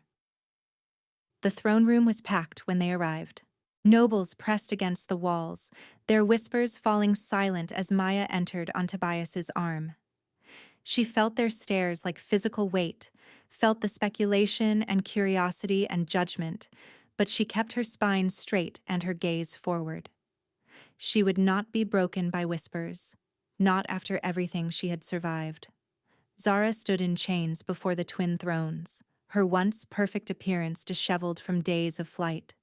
The throne room was packed when they arrived. Nobles pressed against the walls, their whispers falling silent as Maya entered on Tobias's arm. She felt their stares like physical weight, felt the speculation and curiosity and judgment, but she kept her spine straight and her gaze forward. She would not be broken by whispers, not after everything she had survived. Zara stood in chains before the twin thrones, her once perfect appearance disheveled from days of flight.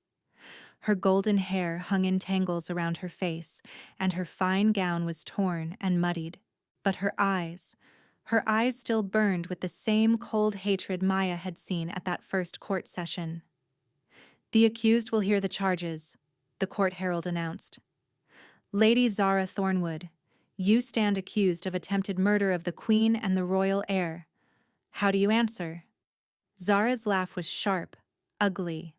Her golden hair hung in tangles around her face, and her fine gown was torn and muddied. But her eyes still burned with the same cold hatred Maya had seen at that first court session. "The accused will hear the charges," the court herald announced. "Lady Zara Thornwood, you stand accused of attempted murder of the Queen and the royal heir. How do you answer?" Zara's laugh was sharp, ugly.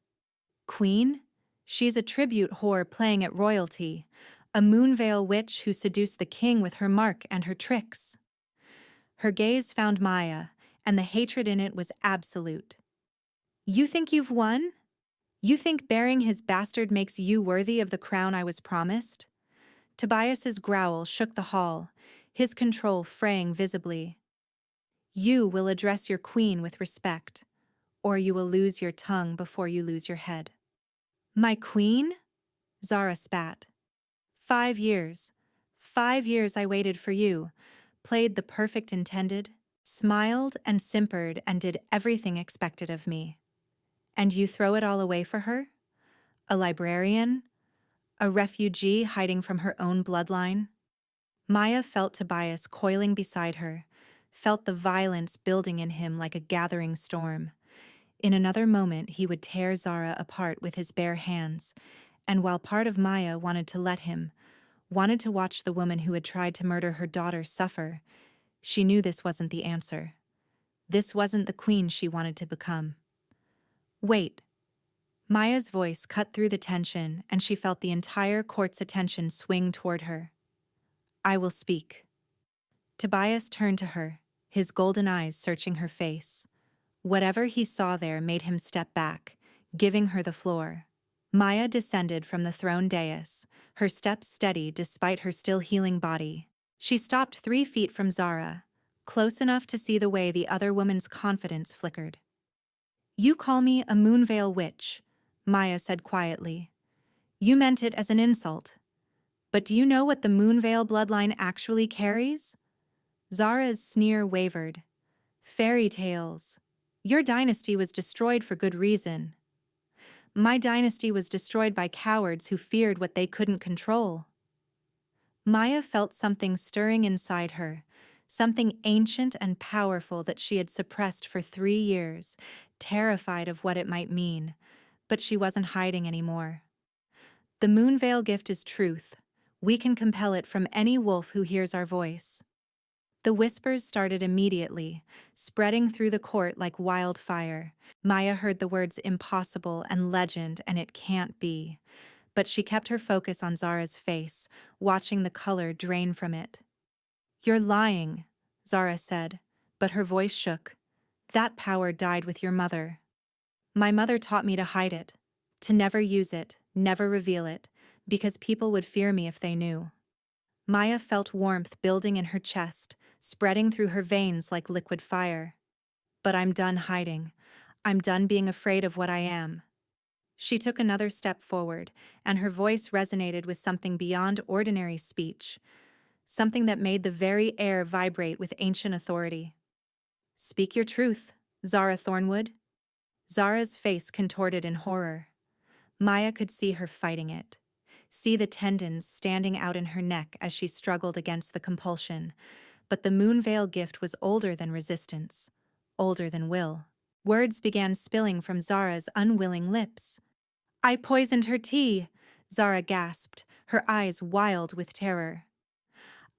"Queen? She's a tribute whore playing at royalty, a Moonvale witch who seduced the king with her mark and her tricks." Her gaze found Maya, and the hatred in it was absolute. "You think you've won? You think bearing his bastard makes you worthy of the crown I was promised?" Tobias's growl shook the hall, his control fraying visibly. "You will address your queen with respect, or you will lose your tongue before you lose your head." "My queen?" Zara spat. 5 years. 5 years I waited for you, played the perfect intended, smiled and simpered and did everything expected of me. And you throw it all away for her? A librarian? A refugee hiding from her own bloodline? Maya felt Tobias coiling beside her, felt the violence building in him like a gathering storm. In another moment he would tear Zara apart with his bare hands, and while part of Maya wanted to let him, wanted to watch the woman who had tried to murder her daughter suffer, she knew this wasn't the answer. This wasn't the queen she wanted to become. "Wait." Maya's voice cut through the tension, and she felt the entire court's attention swing toward her. "I will speak." Tobias turned to her, his golden eyes searching her face. Whatever he saw there made him step back, giving her the floor. Maya descended from the throne dais, her steps steady despite her still healing body. She stopped 3 feet from Zara, close enough to see the way the other woman's confidence flickered. "You call me a Moonvale witch," Maya said quietly. "You meant it as an insult. But do you know what the Moonvale bloodline actually carries?" Zara's sneer wavered. "Fairy tales. Your dynasty was destroyed for good reason. My dynasty was destroyed by cowards who feared what they couldn't control." Maya felt something stirring inside her, something ancient and powerful that she had suppressed for 3 years, terrified of what it might mean, but she wasn't hiding anymore. "The Moonvale gift is truth. We can compel it from any wolf who hears our voice." The whispers started immediately, spreading through the court like wildfire. Maya heard the words impossible and legend and it can't be. But she kept her focus on Zara's face, watching the color drain from it. "You're lying," Zara said, but her voice shook. "That power died with your mother. My mother taught me to hide it, to never use it, never reveal it, because people would fear me if they knew." Maya felt warmth building in her chest, spreading through her veins like liquid fire. "But I'm done hiding. I'm done being afraid of what I am." She took another step forward, and her voice resonated with something beyond ordinary speech, something that made the very air vibrate with ancient authority. "Speak your truth, Zara Thornwood." Zara's face contorted in horror. Maya could see her fighting it, see the tendons standing out in her neck as she struggled against the compulsion, But the Moonveil gift was older than resistance, older than will. Words began spilling from Zara's unwilling lips. "I poisoned her tea," Zara gasped, her eyes wild with terror.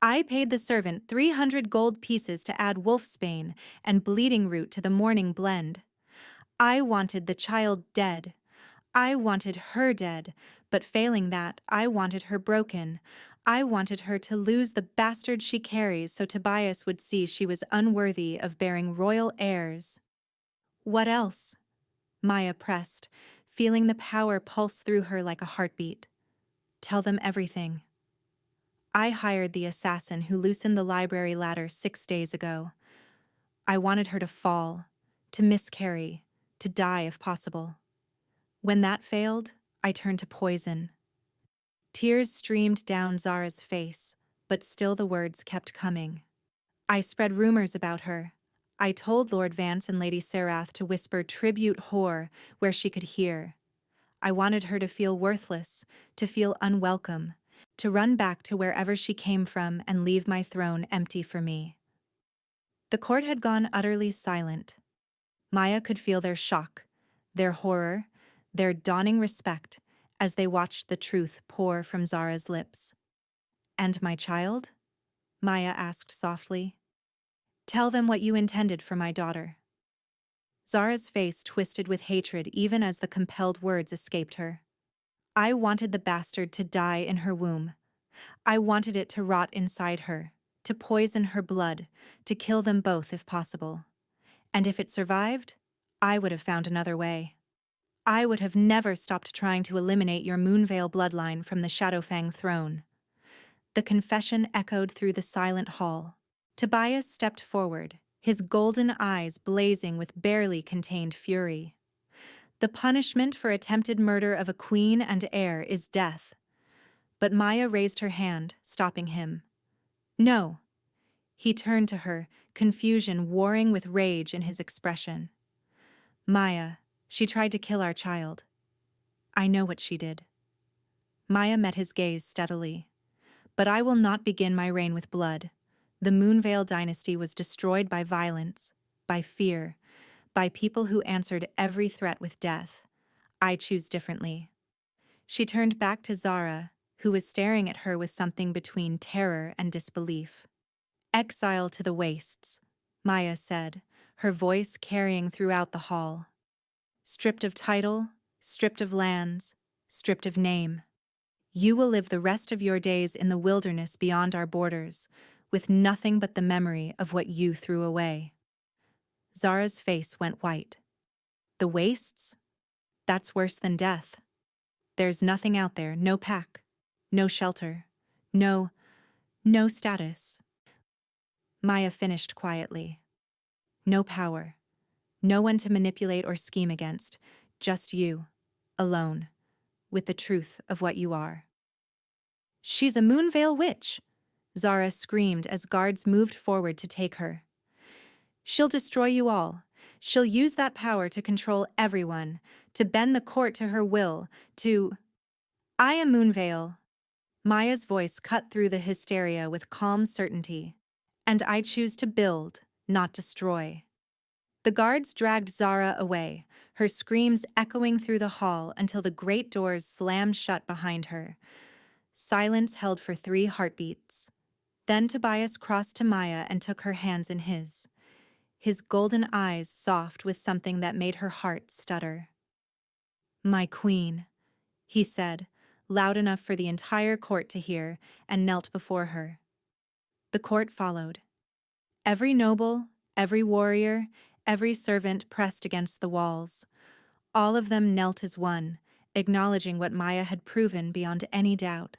"I paid the servant 300 gold pieces to add wolfsbane and bleeding root to the morning blend. I wanted the child dead. I wanted her dead, but failing that, I wanted her broken. I wanted her to lose the bastard she carries so Tobias would see she was unworthy of bearing royal heirs." "What else?" Maya pressed, feeling the power pulse through her like a heartbeat. "Tell them everything." "I hired the assassin who loosened the library ladder 6 days ago. I wanted her to fall, to miscarry, to die if possible. When that failed, I turned to poison." Tears streamed down Zara's face, but still the words kept coming. "I spread rumors about her. I told Lord Vance and Lady Serath to whisper tribute whore where she could hear. I wanted her to feel worthless, to feel unwelcome, to run back to wherever she came from and leave my throne empty for me." The court had gone utterly silent. Maya could feel their shock, their horror, their dawning respect as they watched the truth pour from Zara's lips. "And my child?" Maya asked softly. "Tell them what you intended for my daughter." Zara's face twisted with hatred even as the compelled words escaped her. "I wanted the bastard to die in her womb. I wanted it to rot inside her, to poison her blood, to kill them both if possible. And if it survived, I would have found another way. I would have never stopped trying to eliminate your Moonveil bloodline from the Shadowfang throne." The confession echoed through the silent hall. Tobias stepped forward, his golden eyes blazing with barely contained fury. "The punishment for attempted murder of a queen and heir is death." But Maya raised her hand, stopping him. "No." He turned to her, confusion warring with rage in his expression. "Maya, she tried to kill our child. I know what she did." Maya met his gaze steadily. "But I will not begin my reign with blood. The Moonveil dynasty was destroyed by violence, by fear, by people who answered every threat with death. I choose differently." She turned back to Zara, who was staring at her with something between terror and disbelief. "Exile to the wastes," Maya said, her voice carrying throughout the hall. "Stripped of title, stripped of lands, stripped of name. You will live the rest of your days in the wilderness beyond our borders, with nothing but the memory of what you threw away." Zara's face went white. "The wastes? That's worse than death. There's nothing out there, no pack, no shelter, no status." Maya finished quietly. "No power, no one to manipulate or scheme against, just you, alone, with the truth of what you are." "She's a Moonveil witch!" Zara screamed as guards moved forward to take her. "She'll destroy you all. She'll use that power to control everyone, to bend the court to her will, to—" "I am Moonveil." Maya's voice cut through the hysteria with calm certainty. "And I choose to build, not destroy." The guards dragged Zara away, her screams echoing through the hall until the great doors slammed shut behind her. Silence held for 3 heartbeats. Then Tobias crossed to Maya and took her hands in his golden eyes soft with something that made her heart stutter. "My queen," he said, loud enough for the entire court to hear, and knelt before her. The court followed. Every noble, every warrior, every servant pressed against the walls. All of them knelt as one, acknowledging what Maya had proven beyond any doubt.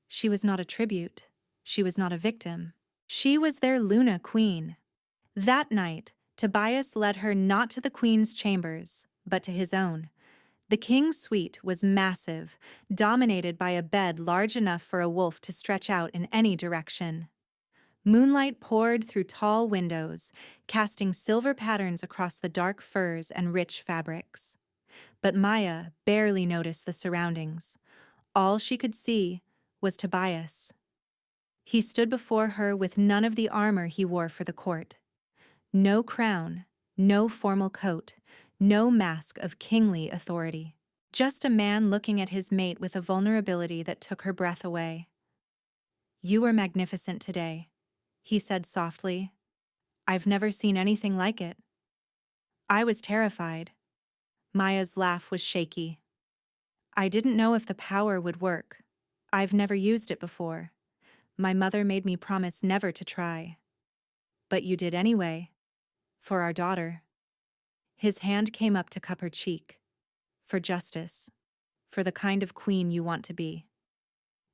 She was not a tribute. She was not a victim. She was their Luna Queen. That night, Tobias led her not to the Queen's chambers, but to his own. The king's suite was massive, dominated by a bed large enough for a wolf to stretch out in any direction. Moonlight poured through tall windows, casting silver patterns across the dark furs and rich fabrics. But Maya barely noticed the surroundings. All she could see was Tobias. He stood before her with none of the armor he wore for the court. No crown, no formal coat, no mask of kingly authority. Just a man looking at his mate with a vulnerability that took her breath away. "You are magnificent today," he said softly. "I've never seen anything like it." I was terrified. Maya's laugh was shaky. "I didn't know if the power would work. I've never used it before. My mother made me promise never to try. But you did anyway. For our daughter." His hand came up to cup her cheek. "For justice. For the kind of queen you want to be."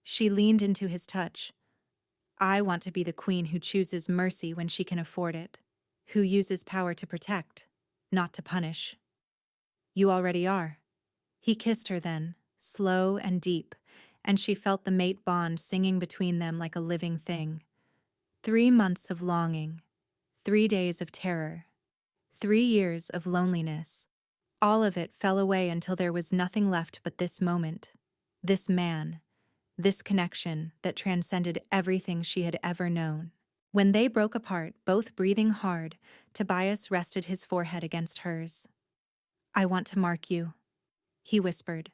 She leaned into his touch. "I want to be the queen who chooses mercy when she can afford it. Who uses power to protect, not to punish." "You already are." He kissed her then, slow and deep, and she felt the mate bond singing between them like a living thing. 3 months of longing, 3 days of terror, 3 years of loneliness. All of it fell away until there was nothing left but this moment, this man, this connection that transcended everything she had ever known. When they broke apart, both breathing hard, Tobias rested his forehead against hers. "I want to mark you," he whispered.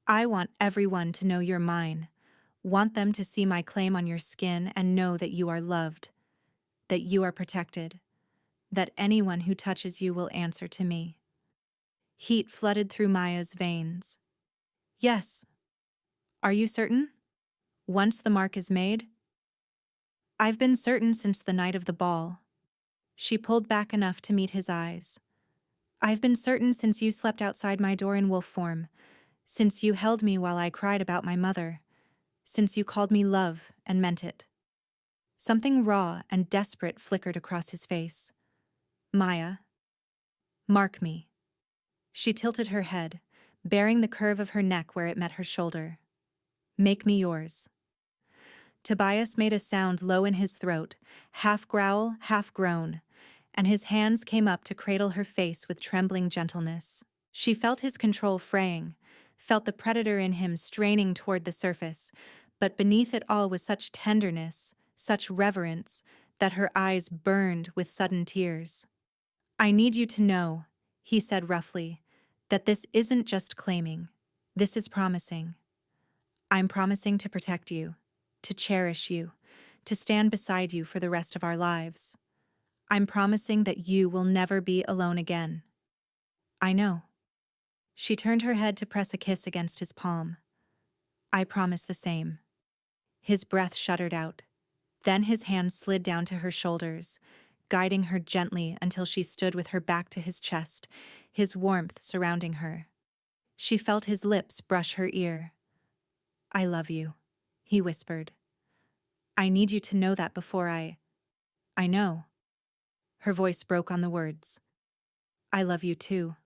"I want everyone to know you're mine. Want them to see my claim on your skin and know that you are loved, that you are protected, that anyone who touches you will answer to me." Heat flooded through Maya's veins. "Yes. Are you certain? Once the mark is made?" "I've been certain since the night of the ball." She pulled back enough to meet his eyes. "I've been certain since you slept outside my door in wolf form, since you held me while I cried about my mother, since you called me love and meant it." Something raw and desperate flickered across his face. "Maya, mark me." She tilted her head, baring the curve of her neck where it met her shoulder. "Make me yours." Tobias made a sound low in his throat, half growl, half groan, and his hands came up to cradle her face with trembling gentleness. She felt his control fraying, felt the predator in him straining toward the surface, but beneath it all was such tenderness, such reverence, that her eyes burned with sudden tears. "I need you to know," he said roughly, "that this isn't just claiming. This is promising. I'm promising to protect you, to cherish you, to stand beside you for the rest of our lives. I'm promising that you will never be alone again." "I know." She turned her head to press a kiss against his palm. "I promise the same." His breath shuddered out. Then his hand slid down to her shoulders, guiding her gently until she stood with her back to his chest, his warmth surrounding her. She felt his lips brush her ear. "I love you," he whispered. "I need you to know that before I know." Her voice broke on the words. "I love you too."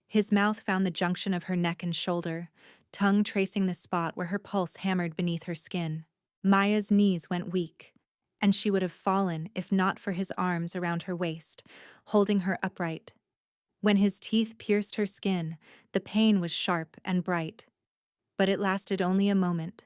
His mouth found the junction of her neck and shoulder, tongue tracing the spot where her pulse hammered beneath her skin. Maya's knees went weak, and she would have fallen if not for his arms around her waist, holding her upright. When his teeth pierced her skin, the pain was sharp and bright. But it lasted only a moment.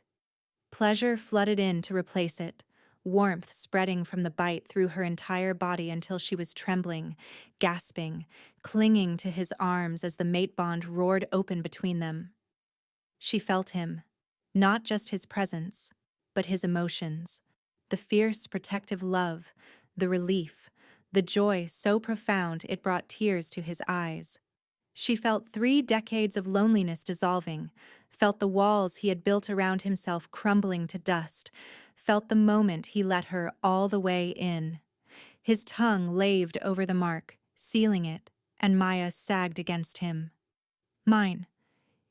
Pleasure flooded in to replace it, warmth spreading from the bite through her entire body until she was trembling, gasping, clinging to his arms as the mate bond roared open between them. She felt him, not just his presence, but his emotions, the fierce, protective love, the relief, the joy so profound it brought tears to his eyes. She felt 3 decades of loneliness dissolving, felt the walls he had built around himself crumbling to dust, felt the moment he let her all the way in. His tongue laved over the mark, sealing it, and Maya sagged against him. "Mine,"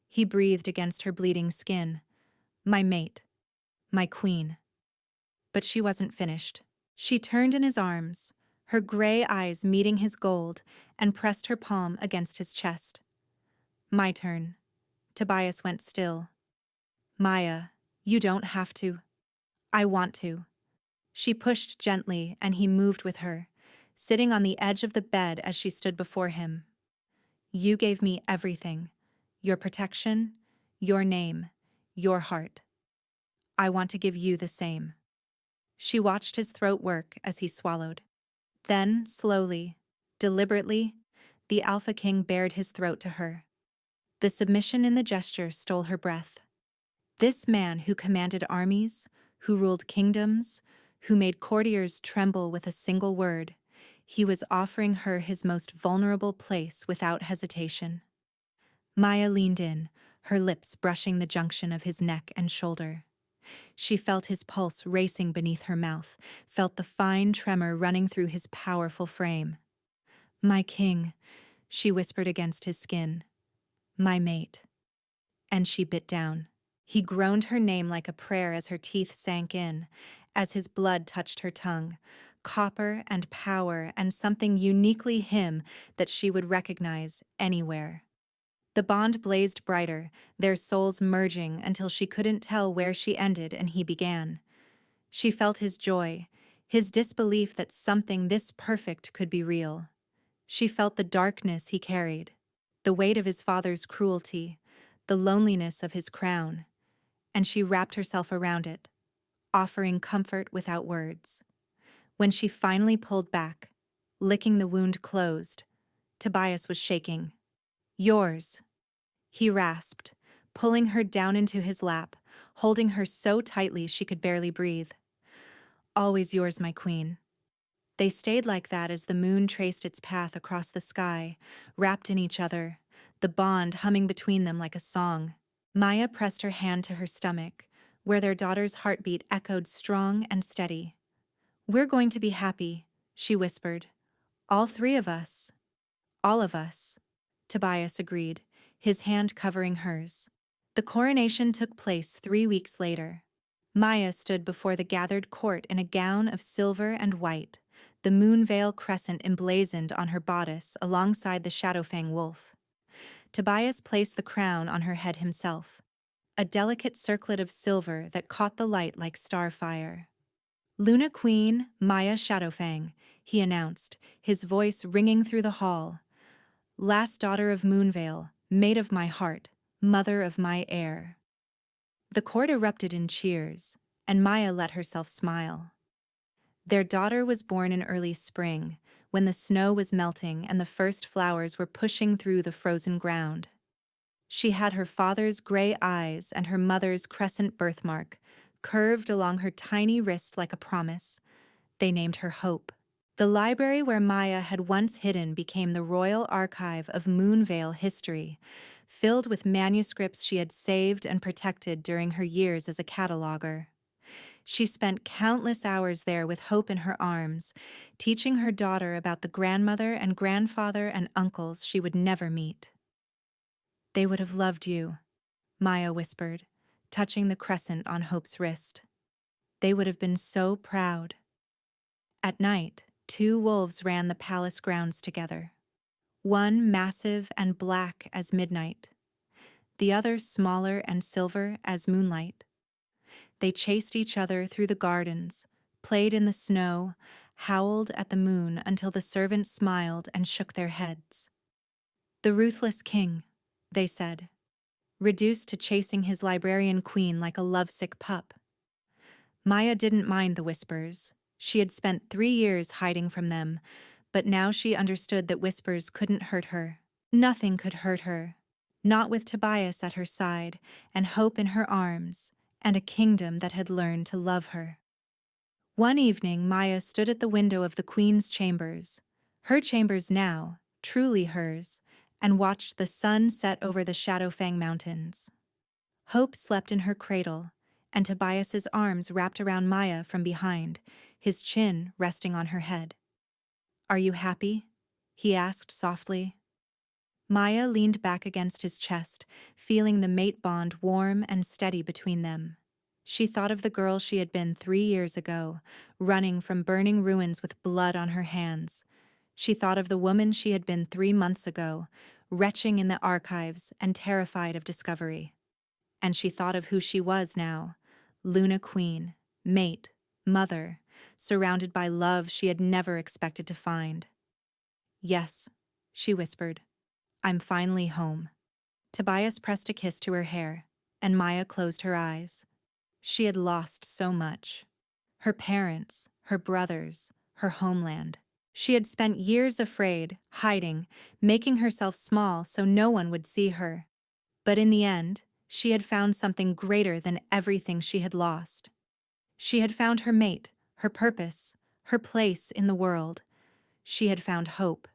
he breathed against her bleeding skin. "My mate. My queen." But she wasn't finished. She turned in his arms, her gray eyes meeting his gold, and pressed her palm against his chest. "My turn." Tobias went still. "Maya, you don't have to." "I want to." She pushed gently, and he moved with her, sitting on the edge of the bed as she stood before him. "You gave me everything. Your protection, your name, your heart. I want to give you the same." She watched his throat work as he swallowed. Then, slowly, deliberately, the Alpha King bared his throat to her. The submission in the gesture stole her breath. This man who commanded armies, who ruled kingdoms, who made courtiers tremble with a single word, he was offering her his most vulnerable place without hesitation. Maya leaned in, her lips brushing the junction of his neck and shoulder. She felt his pulse racing beneath her mouth, felt the fine tremor running through his powerful frame. "My king," she whispered against his skin. "My mate." And she bit down. He groaned her name like a prayer as her teeth sank in, as his blood touched her tongue. Copper and power and something uniquely him that she would recognize anywhere. The bond blazed brighter, their souls merging until she couldn't tell where she ended and he began. She felt his joy, his disbelief that something this perfect could be real. She felt the darkness he carried, the weight of his father's cruelty, the loneliness of his crown, and she wrapped herself around it, offering comfort without words. When she finally pulled back, licking the wound closed, Tobias was shaking. "Yours," he rasped, pulling her down into his lap, holding her so tightly she could barely breathe. "Always yours, my queen." They stayed like that as the moon traced its path across the sky, wrapped in each other, the bond humming between them like a song. Maya pressed her hand to her stomach, where their daughter's heartbeat echoed strong and steady. "We're going to be happy," she whispered. "All three of us." "All of us," Tobias agreed, his hand covering hers. The coronation took place 3 weeks later. Maya stood before the gathered court in a gown of silver and white, the moonveil crescent emblazoned on her bodice alongside the Shadowfang wolf. Tobias placed the crown on her head himself, a delicate circlet of silver that caught the light like starfire. "Luna Queen, Maya Shadowfang," he announced, his voice ringing through the hall. "Last daughter of Moonveil, mate of my heart, mother of my heir." The court erupted in cheers, and Maya let herself smile. Their daughter was born in early spring, when the snow was melting and the first flowers were pushing through the frozen ground. She had her father's gray eyes and her mother's crescent birthmark, curved along her tiny wrist like a promise. They named her Hope. The library where Maya had once hidden became the royal archive of Moonveil history, filled with manuscripts she had saved and protected during her years as a cataloger. She spent countless hours there with Hope in her arms, teaching her daughter about the grandmother and grandfather and uncles she would never meet. "They would have loved you," Maya whispered, touching the crescent on Hope's wrist. "They would have been so proud." At night, 2 wolves ran the palace grounds together. One massive and black as midnight, the other smaller and silver as moonlight. They chased each other through the gardens, played in the snow, howled at the moon until the servants smiled and shook their heads. "The ruthless king," they said, reduced to chasing his librarian queen like a lovesick pup. Maya didn't mind the whispers. She had spent 3 years hiding from them, but now she understood that whispers couldn't hurt her. Nothing could hurt her, not with Tobias at her side and Hope in her arms, and a kingdom that had learned to love her. One evening, Maya stood at the window of the queen's chambers, her chambers now, truly hers, and watched the sun set over the Shadowfang Mountains. Hope slept in her cradle, and Tobias's arms wrapped around Maya from behind, his chin resting on her head. "Are you happy?" he asked softly. Maya leaned back against his chest, feeling the mate bond warm and steady between them. She thought of the girl she had been 3 years ago, running from burning ruins with blood on her hands. She thought of the woman she had been 3 months ago, retching in the archives and terrified of discovery. And she thought of who she was now, Luna Queen, mate, mother, surrounded by love she had never expected to find. "Yes," she whispered, "I'm finally home." Tobias pressed a kiss to her hair, and Maya closed her eyes. She had lost so much. her parents, her brothers, her homeland. She had spent years afraid, hiding, making herself small so no one would see her. But in the end, she had found something greater than everything she had lost. She had found her mate, her purpose, her place in the world. She had found hope.